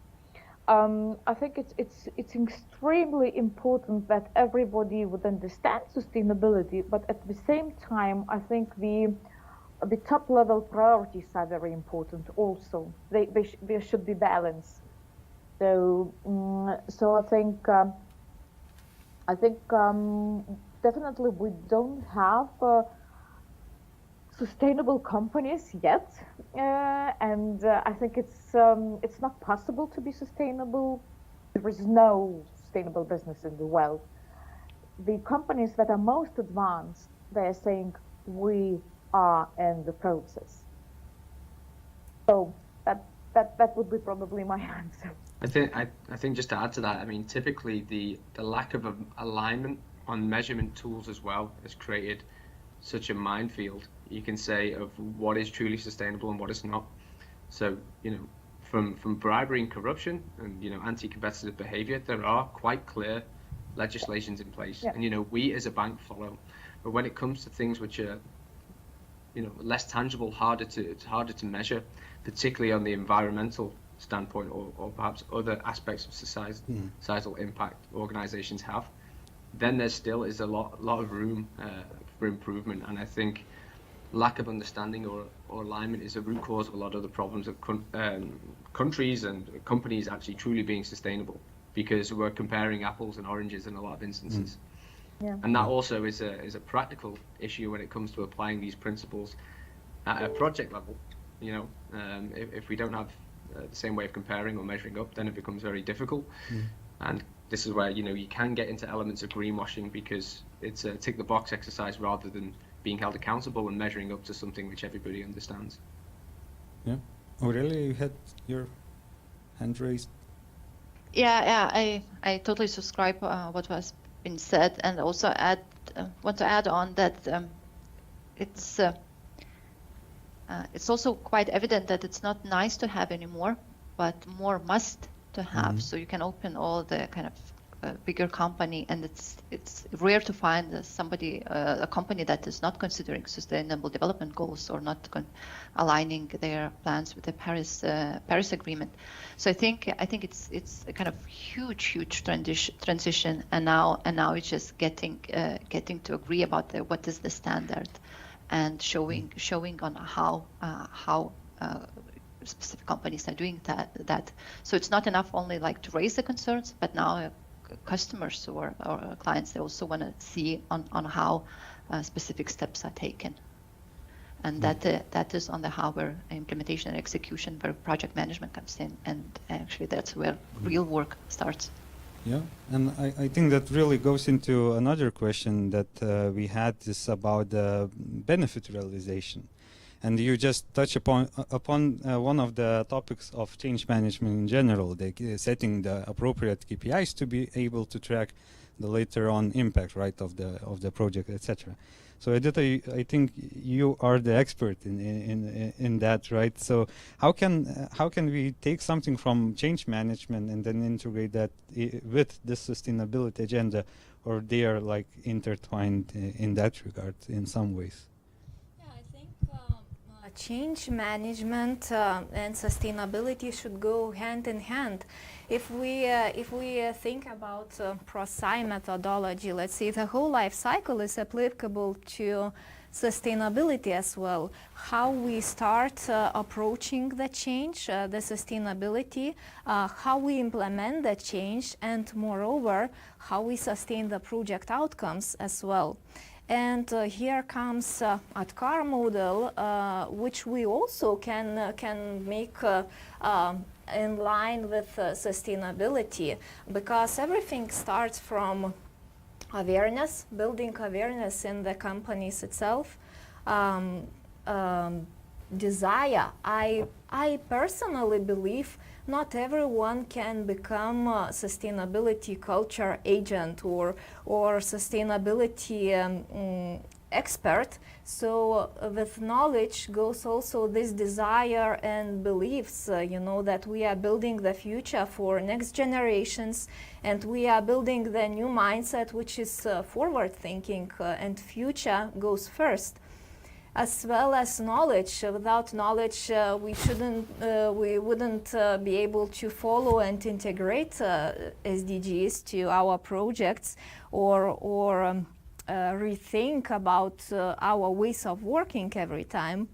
I think it's extremely important that everybody would understand sustainability, but at the same time, I think the top level priorities are very important also. There should be balance. So I think definitely we don't have sustainable companies yet, and I think it's not possible to be sustainable. There is no sustainable business in the world. The companies that are most advanced, they're saying we are in the process. So that would be probably my answer. I think just to add to that, I mean, typically the lack of alignment on measurement tools as well has created such a minefield, you can say, of what is truly sustainable and what is not. So, you know, from bribery and corruption and, you know, anti-competitive behavior, there are quite clear legislations in place. Yeah. And, you know, we as a bank follow. But when it comes to things which are, you know, less tangible, harder to measure, particularly on the environmental standpoint or perhaps other aspects of societal impact organizations have, then there still is a lot of room for improvement. And I think lack of understanding or alignment is a root cause of a lot of the problems of countries and companies actually truly being sustainable, because we're comparing apples and oranges in a lot of instances. Yeah. And that also is a practical issue when it comes to applying these principles at a project level. You know, if we don't have the same way of comparing or measuring up, then it becomes very difficult. And this is where, you know, you can get into elements of greenwashing, because it's a tick the box exercise rather than being held accountable and measuring up to something which everybody understands. Yeah. Aurelia, you had your hand raised. Yeah, I totally subscribe what was been said, and also want to add on that it's also quite evident that it's not nice to have anymore, but more must to have. So you can open all the kind of bigger company, and it's rare to find a company that is not considering sustainable development goals or not aligning their plans with the Paris Agreement. So I think it's a kind of huge transition, and now it's just getting to agree about what is the standard, and showing on how specific companies are doing that. So it's not enough only like to raise the concerns, but now customers or clients, they also want to see on how specific steps are taken. And that is on the hardware implementation and execution where project management comes in, and actually that's where real work starts. Yeah, and I think that really goes into another question that we had, is about the benefit realization. And you just touch upon one of the topics of change management in general, setting the appropriate KPIs to be able to track the later on impact, right, of the project, etc. So Edita, I think you are the expert in that, right? So how can we take something from change management and then integrate that with the sustainability agenda, or they are like intertwined in that regard in some ways? Yeah, I think change management and sustainability should go hand in hand. If we think about ProSci methodology, let's say the whole life cycle is applicable to sustainability as well. How we start approaching the change, the sustainability, how we implement the change, and moreover, how we sustain the project outcomes as well. And here comes at car model, which we also can make in line with sustainability, because everything starts from awareness, building awareness in the companies itself, desire. I personally believe not everyone can become a sustainability culture agent or sustainability expert. So with knowledge goes also this desire and beliefs, that we are building the future for next generations, and we are building the new mindset, which is forward thinking, and future goes first. As well as knowledge. Without knowledge, we wouldn't be able to follow and integrate SDGs to our projects, or rethink about our ways of working every time.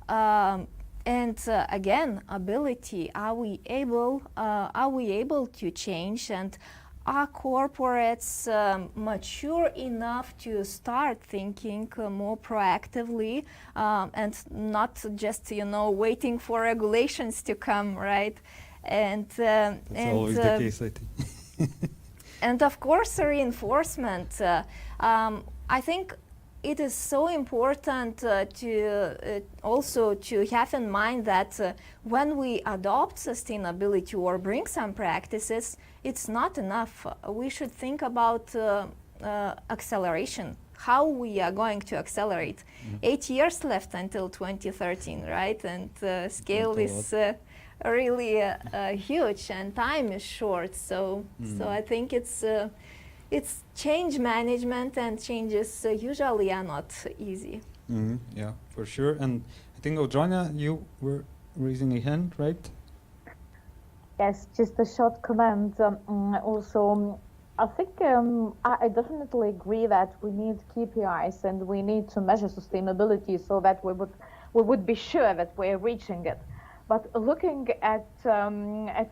And again, ability. Are we able to change, and are corporates mature enough to start thinking more proactively, and not just waiting for regulations to come, right? And that's always the case, I think. And of course, reinforcement. I think it is so important to also to have in mind that when we adopt sustainability or bring some practices, it's not enough. We should think about acceleration, how we are going to accelerate. 8 years left until 2013, right? And scale is really huge, and time is short. So I think it's change management, and changes usually are not easy. Yeah, for sure. And I think, Audrona, you were raising a hand, right? Yes, just a short comment. Also, I think I definitely agree that we need KPIs and we need to measure sustainability so that we would be sure that we're reaching it. But looking at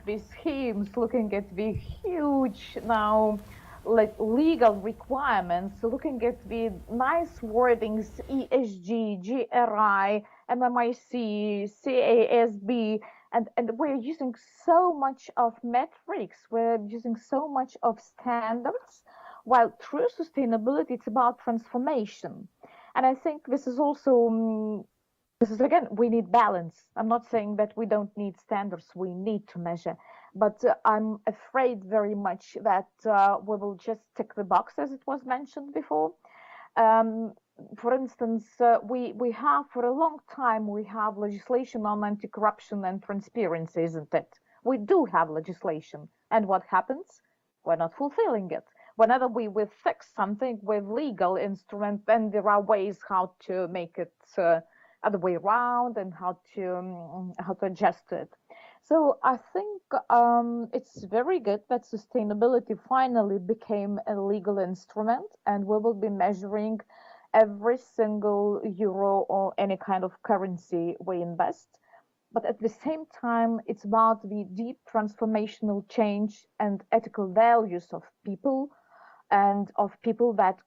these schemes, looking at the huge now legal requirements, looking at the nice wordings, ESG, GRI, MMIC, CASB, and we're using so much of metrics, we're using so much of standards, while true sustainability, it's about transformation. And I think this is also, again, we need balance. I'm not saying that we don't need standards, we need to measure. But I'm afraid very much that we will just tick the box, as it was mentioned before. For instance, we have, for a long time, we have legislation on anti-corruption and transparency, isn't it? We do have legislation. And what happens? We're not fulfilling it. Whenever we will fix something with legal instrument, then there are ways how to make it other way around and how to adjust it. So I think it's very good that sustainability finally became a legal instrument, and we will be measuring every single euro or any kind of currency we invest. But at the same time, it's about the deep transformational change and ethical values of people, and of people that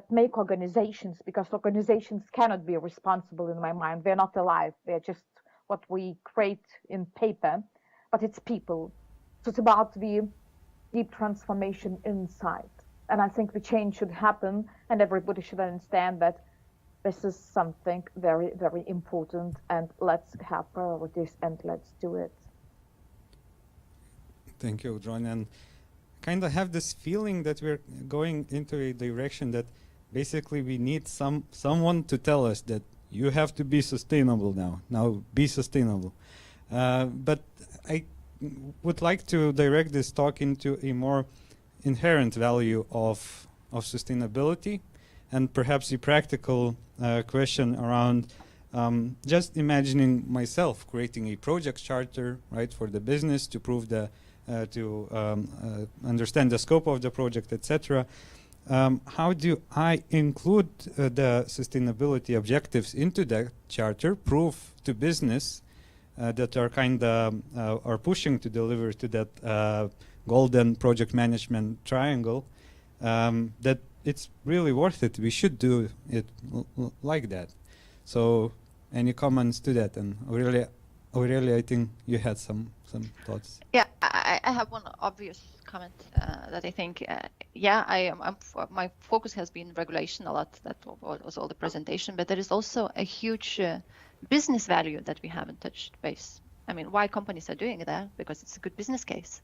make organizations, because organizations cannot be responsible in my mind. They're not alive. They're just what we create in paper, but it's people. So it's about the deep transformation inside. And I think the change should happen, and everybody should understand that this is something very, very important, and let's have priorities and let's do it. Thank you, Audrona. And kind of have this feeling that we're going into a direction that basically we need someone to tell us that you have to be sustainable now. Now be sustainable. But I would like to direct this talk into a more inherent value of sustainability, and perhaps a practical question around Just imagining myself creating a project charter, right, for the business to prove the, to understand the scope of the project, etc. How do I include the sustainability objectives into the charter, prove to business that are kind of are pushing to deliver to that golden project management triangle, that it's really worth it. We should do it like that. So, any comments to that? And Aurelia, I think you had some thoughts. Yeah, I have one obvious comment that I think, my focus has been regulation a lot. That was all the presentation, but there is also a huge business value that we haven't touched base. I mean, why companies are doing that? Because it's a good business case.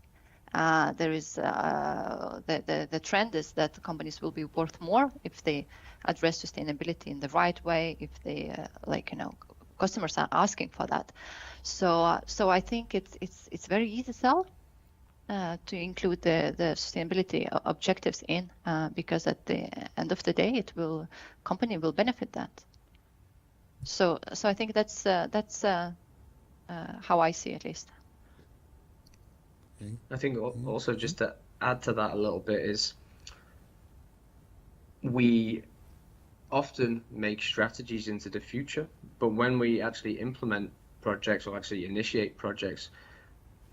There is the trend is that companies will be worth more if they address sustainability in the right way, if they customers are asking for that. So I think it's very easy to sell to include the sustainability objectives in, because at the end of the day, company will benefit that. So I think that's how I see it, at least. I think also just to add to that a little bit is we often make strategies into the future, but when we actually implement projects or actually initiate projects,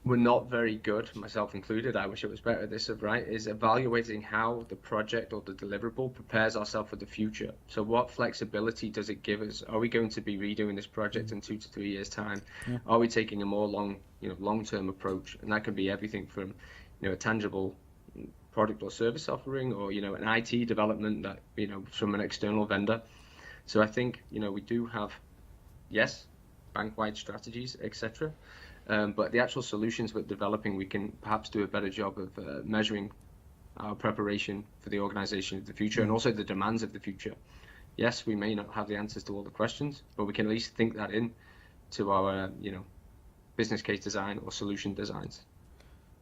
we're not very good, myself included, I wish it was better at this, right, is evaluating how the project or the deliverable prepares ourselves for the future. So what flexibility does it give us? Are we going to be redoing this project in 2 to 3 years' time? Yeah. Are we taking a more long-term approach? And that can be everything from, a tangible product or service offering, or, an IT development that, from an external vendor. So I think, we do have, yes, bank-wide strategies, etc. But the actual solutions we're developing, we can perhaps do a better job of measuring our preparation for the organization of the future and also the demands of the future. Yes, we may not have the answers to all the questions, but we can at least think that in to our, business case design or solution designs.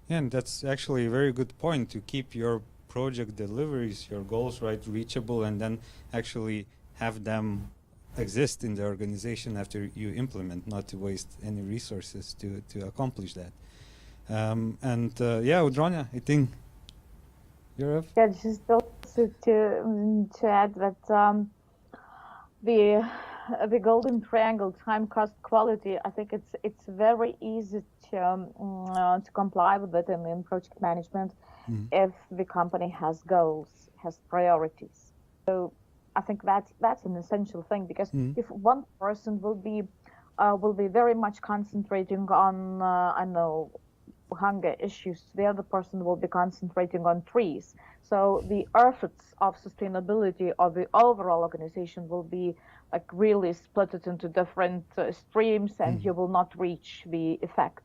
Yeah, and that's actually a very good point, to keep your project deliveries, your goals, right, reachable, and then actually have them exist in the organization after you implement, not to waste any resources to accomplish that. Audrona, I think you're up. Yeah, just also to add that the golden triangle, time, cost, quality, I think it's very easy to comply with it in project management if the company has goals, has priorities. So I think that's an essential thing, because if one person will be very much concentrating on hunger issues, the other person will be concentrating on trees. So the efforts of sustainability of the overall organization will be really split it into different streams, and you will not reach the effect.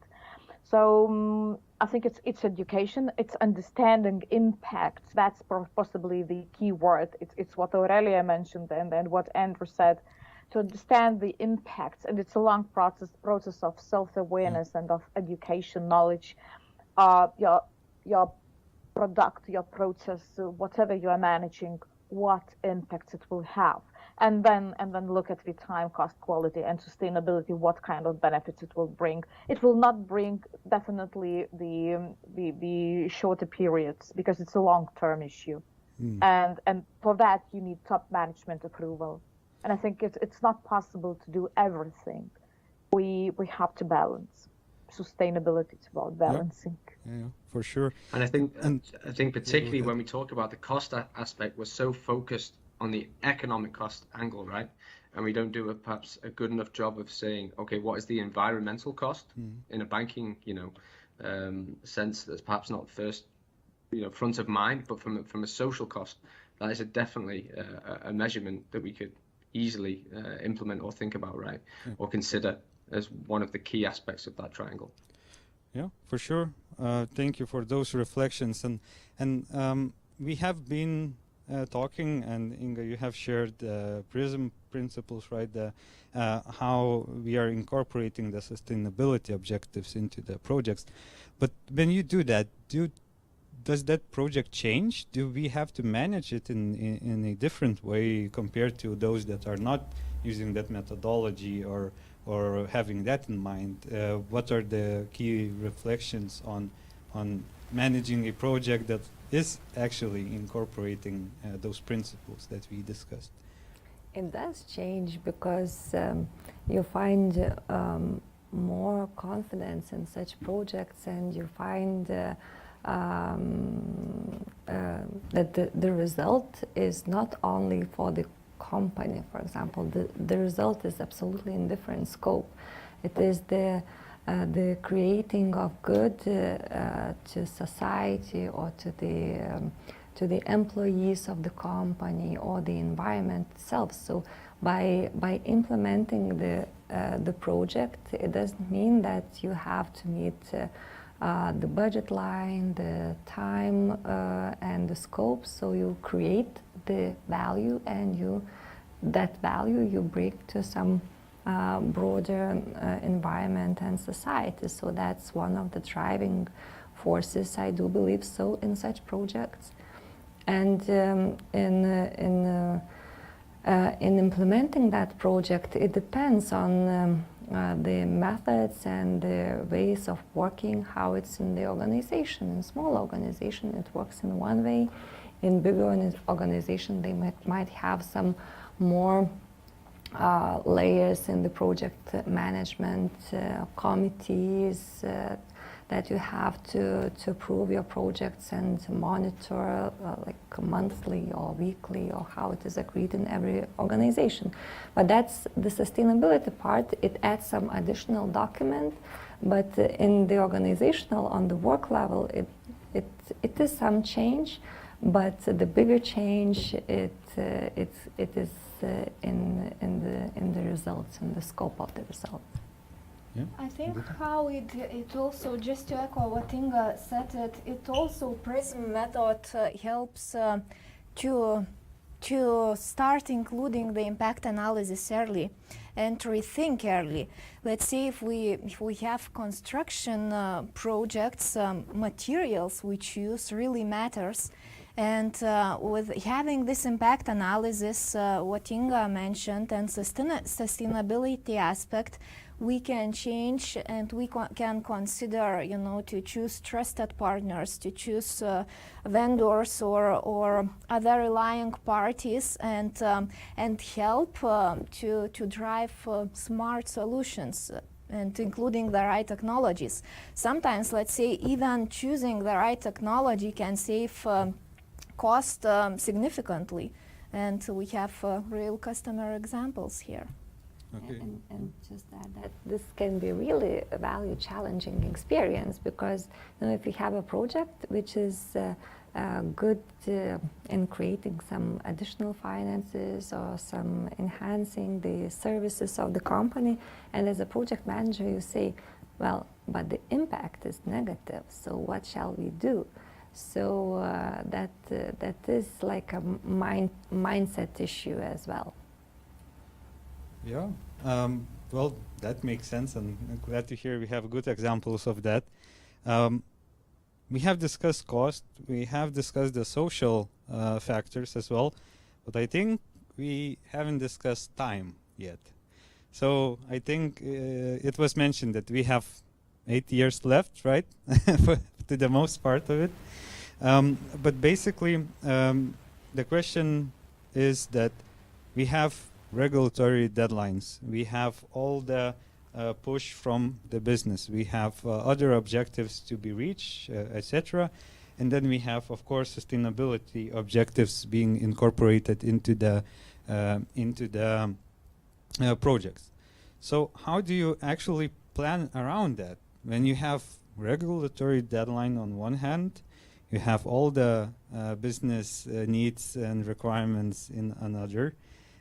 So I think it's education, it's understanding impacts. That's possibly the key word. It's what Aurelia mentioned and what Andrew said, to understand the impacts. And it's a long process of self-awareness and of education, knowledge, your product, your process, whatever you are managing, what impacts it will have. And then look at the time, cost, quality, and sustainability, what kind of benefits it will bring. It will not bring definitely the shorter periods, because it's a long-term issue. And for that, you need top management approval. And I think it's not possible to do everything. We have to balance. Sustainability, it's about balancing. Yeah, for sure. And I think particularly when we talk about the cost aspect, we're so focused on the economic cost angle, right? And we don't do perhaps a good enough job of saying, okay, what is the environmental cost in a banking, sense that's perhaps not first, front of mind, but from a social cost, that is definitely a measurement that we could easily implement or think about, right? Or consider as one of the key aspects of that triangle. Yeah, for sure. Thank you for those reflections. And we have been talking, and Inga, you have shared PRISM principles, right? How we are incorporating the sustainability objectives into the projects. But when you do that, does that project change? Do we have to manage it in a different way compared to those that are not using that methodology or having that in mind, what are the key reflections on managing a project that is actually incorporating those principles that we discussed? It does change because you find more confidence in such projects, and you find that the result is not only for the company, for example. The result is absolutely in different scope. It is the creating of good to society or to the employees of the company or the environment itself. So by implementing the project, it doesn't mean that you have to meet the budget line, the time, and the scope. So you create the value, and that value you bring to some broader environment and society. So that's one of the driving forces, I do believe so, in such projects. And in implementing that project, it depends on the methods and the ways of working, how it's in the organization. In small organization, it works in one way. In bigger organization, they might have some more layers in the project management committees that you have to approve your projects and monitor like monthly or weekly, or how it is agreed in every organization. But that's the sustainability part. It adds some additional document, but in the organizational, on the work level, it is some change, but the bigger change it is in the results, in the scope of the results. Yeah. I think how it also, just to echo what Inga said, it also PRISM method helps to start including the impact analysis early and to rethink early. Let's say if we have construction projects, materials which use really matters. And with having this impact analysis, what Inga mentioned, and sustainability aspect, we can change and we can consider, to choose trusted partners, to choose vendors or other relying parties, and help to drive smart solutions, and including the right technologies. Sometimes, let's say, even choosing the right technology can save cost significantly, and we have real customer examples here. Okay. And just that this can be really a value challenging experience, because if you have a project which is good in creating some additional finances or some enhancing the services of the company, and as a project manager you say, well, but the impact is negative, so what shall we do? So that is like a mindset issue as well. Yeah, well, that makes sense, and I'm glad to hear we have good examples of that. We have discussed cost, we have discussed the social factors as well, but I think we haven't discussed time yet. So I think it was mentioned that we have 8 years left, right, to the most part of it. But basically, the question is that we have regulatory deadlines. We have all the push from the business. We have other objectives to be reached, etc. And then we have, of course, sustainability objectives being incorporated into the projects. So how do you actually plan around that? When you have regulatory deadline on one hand, you have all the business needs and requirements in another,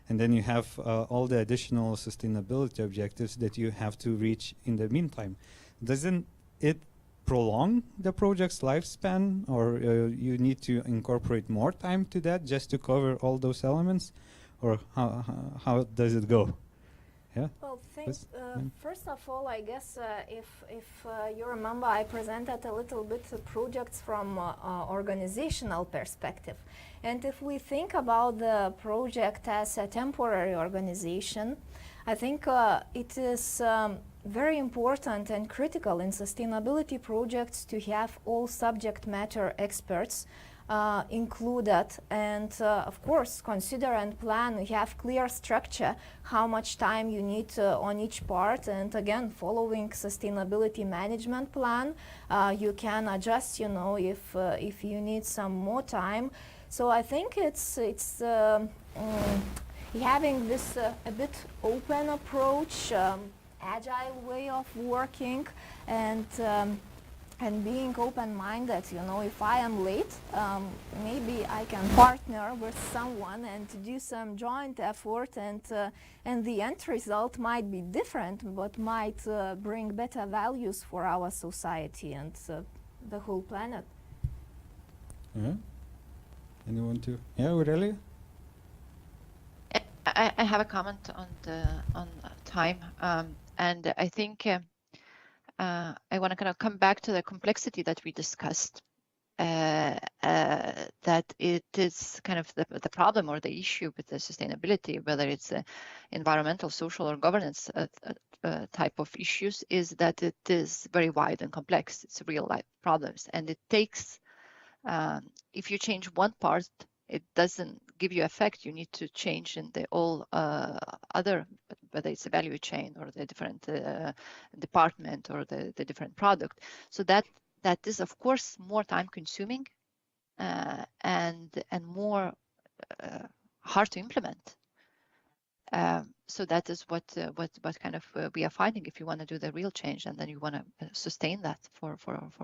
and then you have all the additional sustainability objectives that you have to reach in the meantime. Doesn't it prolong the project's lifespan, or you need to incorporate more time to that just to cover all those elements, or how does it go? Yeah. Well, Please. first of all, I guess if you remember, I presented a little bit projects from organizational perspective. And if we think about the project as a temporary organization, I think it is very important and critical in sustainability projects to have all subject matter experts included, and of course consider and plan. You have clear structure how much time you need on each part, and again following sustainability management plan you can adjust, you know, if you need some more time. So I think it's having this a bit open approach, agile way of working, and being open-minded. You know, if I am late, maybe I can partner with someone and do some joint effort, and the end result might be different, but might bring better values for our society and the whole planet. Yeah. Anyone to? Yeah, Aurelia? I have a comment on time, and I think I want to kind of come back to the complexity that we discussed. That it is kind of the problem or the issue with the sustainability, whether it's environmental, social, or governance type of issues, is that it is very wide and complex. It's real life problems, and it takes. If you change one part, it doesn't give you effect. You need to change in the all other, whether it's a value chain or the different department or the different product. So that is of course more time consuming and more hard to implement. So that is what kind of we are finding if you want to do the real change, and then you want to sustain that for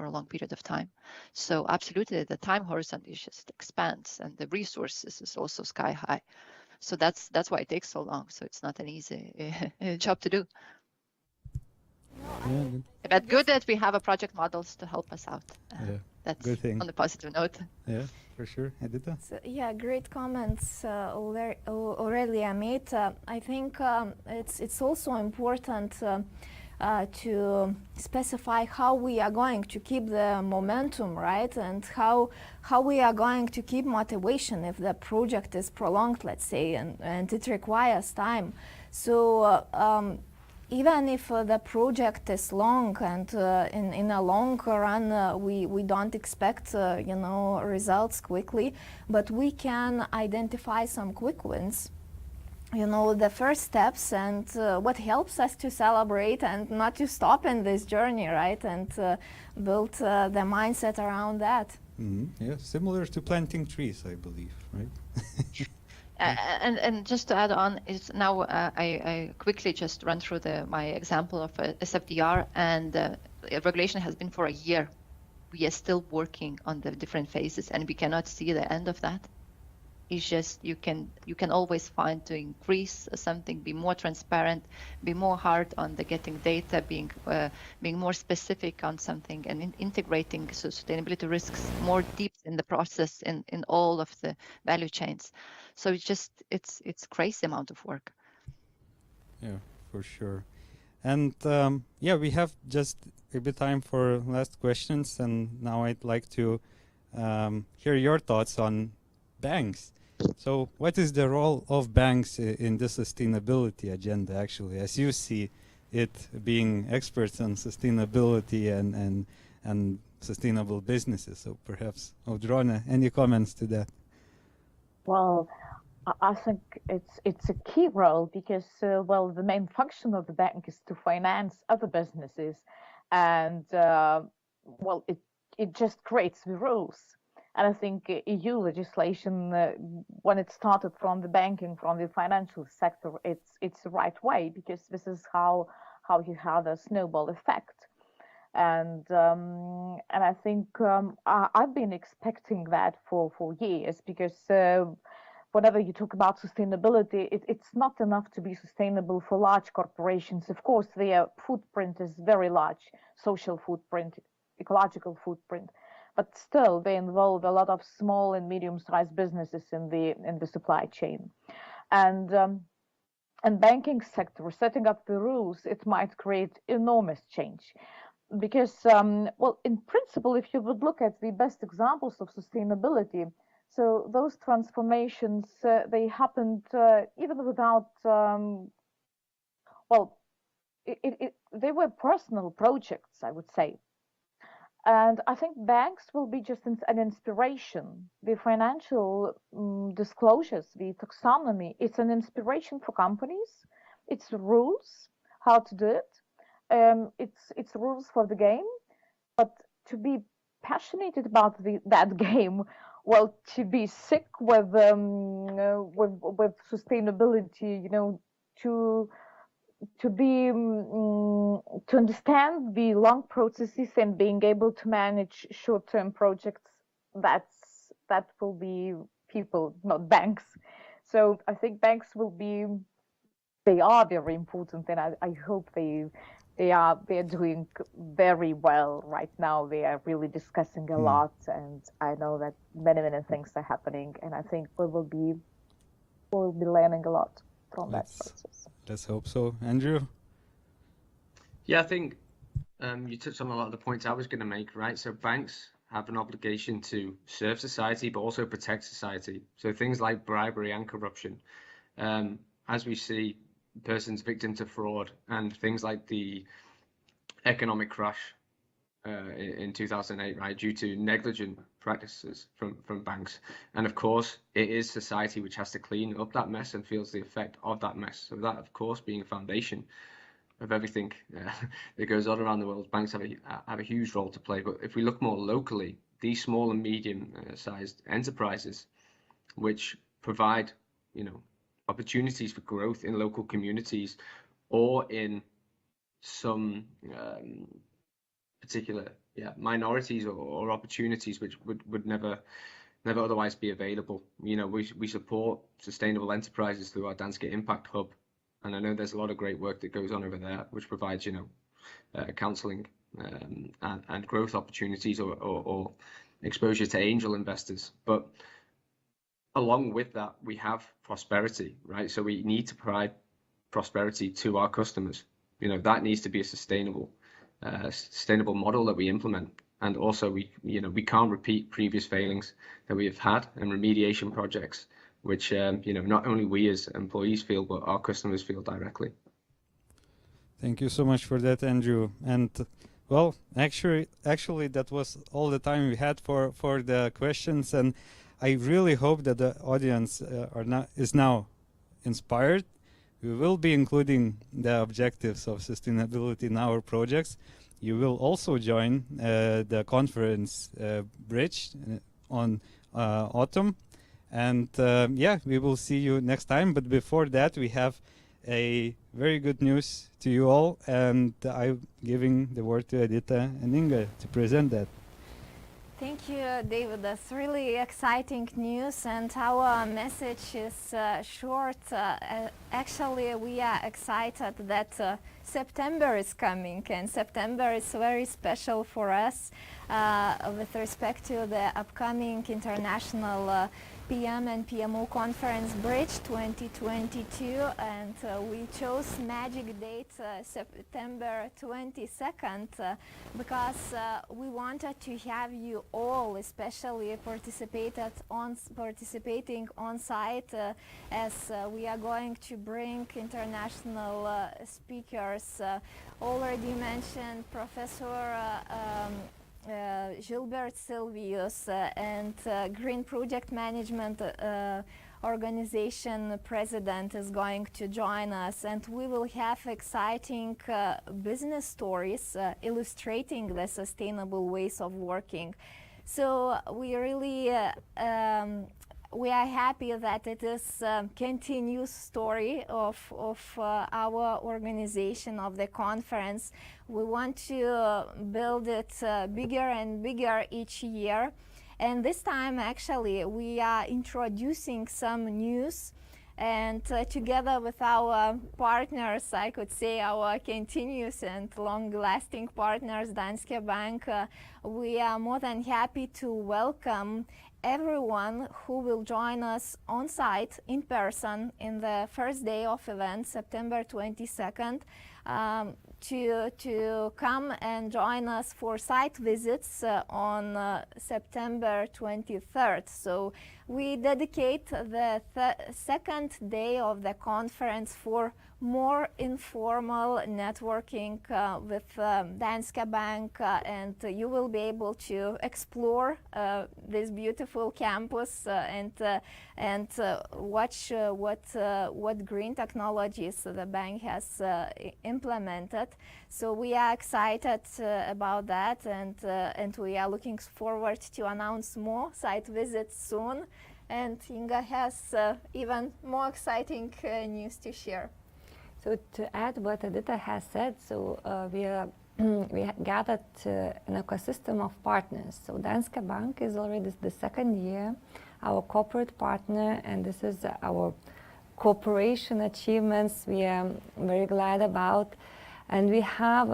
a long period of time. So absolutely, the time horizon is just expands, and the resources is also sky high. So that's why it takes so long. So it's not an easy job to do. But good that we have a project models to help us out. That's good thing. On the positive note. Yeah, for sure. Edita? So, yeah, great comments Aurelia made. I think it's also important to specify how we are going to keep the momentum, right? And how we are going to keep motivation if the project is prolonged, let's say, and it requires time. So even if the project is long and in a long run we don't expect you know, results quickly, but we can identify some quick wins, you know, the first steps, and what helps us to celebrate and not to stop in this journey, right? And build the mindset around that. Mm-hmm. Yeah, similar to planting trees, I believe, right? And just to add on, is now I quickly just run through my example of SFDR, and regulation has been for a year. We are still working on the different phases, and we cannot see the end of that. It's just you can always find to increase something, be more transparent, be more hard on the getting data, being more specific on something, and integrating sustainability risks more deep in the process in all of the value chains. So it's crazy amount of work. Yeah, for sure. And yeah, we have just a bit time for last questions, and now I'd like to hear your thoughts on banks. So what is the role of banks in the sustainability agenda, actually, as you see it, being experts on sustainability and sustainable businesses? So perhaps, Audrone, any comments to that? Well, I think it's a key role because, well, the main function of the bank is to finance other businesses, and well, it just creates the rules. And I think EU legislation, when it started from the banking, from the financial sector, it's the right way, because this is how you have a snowball effect. And I think I've been expecting that for years, because whenever you talk about sustainability, it's not enough to be sustainable for large corporations. Of course, their footprint is very large, social footprint, ecological footprint, but still they involve a lot of small and medium-sized businesses in the supply chain. And and banking sector setting up the rules, it might create enormous change. Because, well, in principle, if you would look at the best examples of sustainability, so those transformations, they happened even without, well, they were personal projects, I would say. And I think banks will be just an inspiration. The financial disclosures, the taxonomy, it's an inspiration for companies. It's rules, how to do it. It's rules for the game. But to be passionate about that game, well, to be sick with sustainability, to be to understand the long processes and being able to manage short-term projects, that will be people, not banks. So I think banks they are very important, and I hope they're doing very well right now. They are really discussing a lot, and I know that many things are happening, and I think we'll be learning a lot from that process. Let's hope so. Andrew? Yeah, I think you touched on a lot of the points I was going to make, right? So banks have an obligation to serve society, but also protect society. So things like bribery and corruption, as we see persons victim to fraud, and things like the economic crash in 2008, right, due to negligent practices from banks. And of course, it is society which has to clean up that mess and feels the effect of that mess. So that, of course, being a foundation of everything that goes on around the world, banks have a huge role to play. But if we look more locally, these small and medium sized enterprises, which provide, opportunities for growth in local communities or in some particular minorities or opportunities which would never otherwise be available. We support sustainable enterprises through our Danske Impact Hub, and I know there's a lot of great work that goes on over there, which provides counseling and growth opportunities or exposure to angel investors. But along with that, we have prosperity, right? So we need to provide prosperity to our customers. That needs to be a sustainable model that we implement. And also we can't repeat previous failings that we have had and remediation projects, which, not only we as employees feel, but our customers feel directly. Thank you so much for that, Andrew. And well, actually that was all the time we had for the questions. And I really hope that the audience is now inspired. We will be including the objectives of sustainability in our projects. You will also join the conference Bridge on autumn. And we will see you next time. But before that, we have a very good news to you all. And I'm giving the word to Edita and Inga to present that. Thank you, David. That's really exciting news, and our message is short. Actually, we are excited that September is coming, and September is very special for us with respect to the upcoming international PM and PMO conference Bridge 2022, and we chose magic date September 22nd because we wanted to have you all, especially participating on site, as we are going to bring international speakers. Already mentioned Professor Gilbert Silvius and Green Project Management Organization President is going to join us, and we will have exciting business stories illustrating the sustainable ways of working. So we really we are happy that it is a continuous story of our organization of the conference. We want to build it bigger and bigger each year. And this time, actually, we are introducing some news And together with our partners, I could say our continuous and long-lasting partners, Danske Bank, we are more than happy to welcome everyone who will join us on site in person in the first day of event, September 22nd, to come and join us for site visits on September 23rd. So we dedicate the second day of the conference for more informal networking with Danske Bank, and you will be able to explore this beautiful campus and watch what green technologies the bank has implemented. So we are excited about that, and we are looking forward to announce more site visits soon. And Inga has even more exciting news to share. So to add what Edita has said, so we gathered an ecosystem of partners. So Danske Bank is already the second year our corporate partner, and this is our cooperation achievements we are very glad about. And we have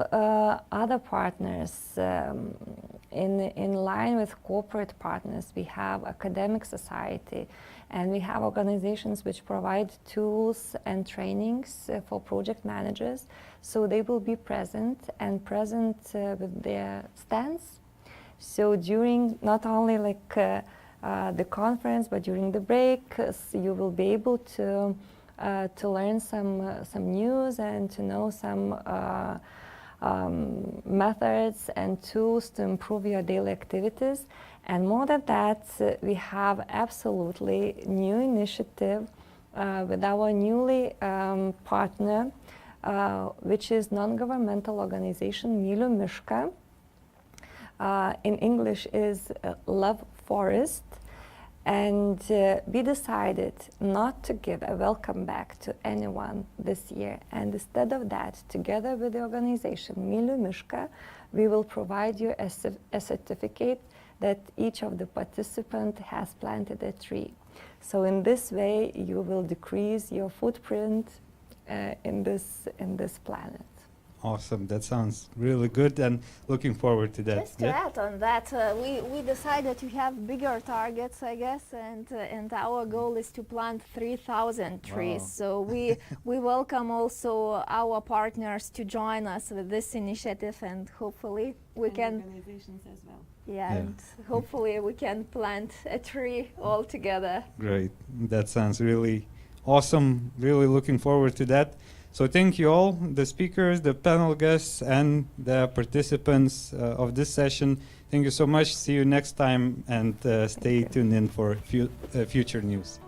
other partners in line with corporate partners. We have academic society, and we have organizations which provide tools and trainings for project managers. So they will be present with their stands. So during not only the conference, but during the break, you will be able to learn some news and to know some methods and tools to improve your daily activities. And more than that, we have absolutely new initiative with our newly partner, which is non-governmental organization Myliu Mišką. In English is Love Forest. And we decided not to give a welcome back to anyone this year. And instead of that, together with the organization Myliu Mišką, we will provide you a certificate that each of the participants has planted a tree. So in this way, you will decrease your footprint in this planet. Awesome. That sounds really good, and looking forward to that. Just to add on that, we decided to have bigger targets, I guess, and our goal is to plant 3,000 trees. Wow. So we welcome also our partners to join us with this initiative, and hopefully we can organizations as well. Yeah, and hopefully we can plant a tree all together. Great. That sounds really awesome. Really looking forward to that. So thank you all, the speakers, the panel guests, and the participants of this session. Thank you so much. See you next time, and stay tuned in for future news.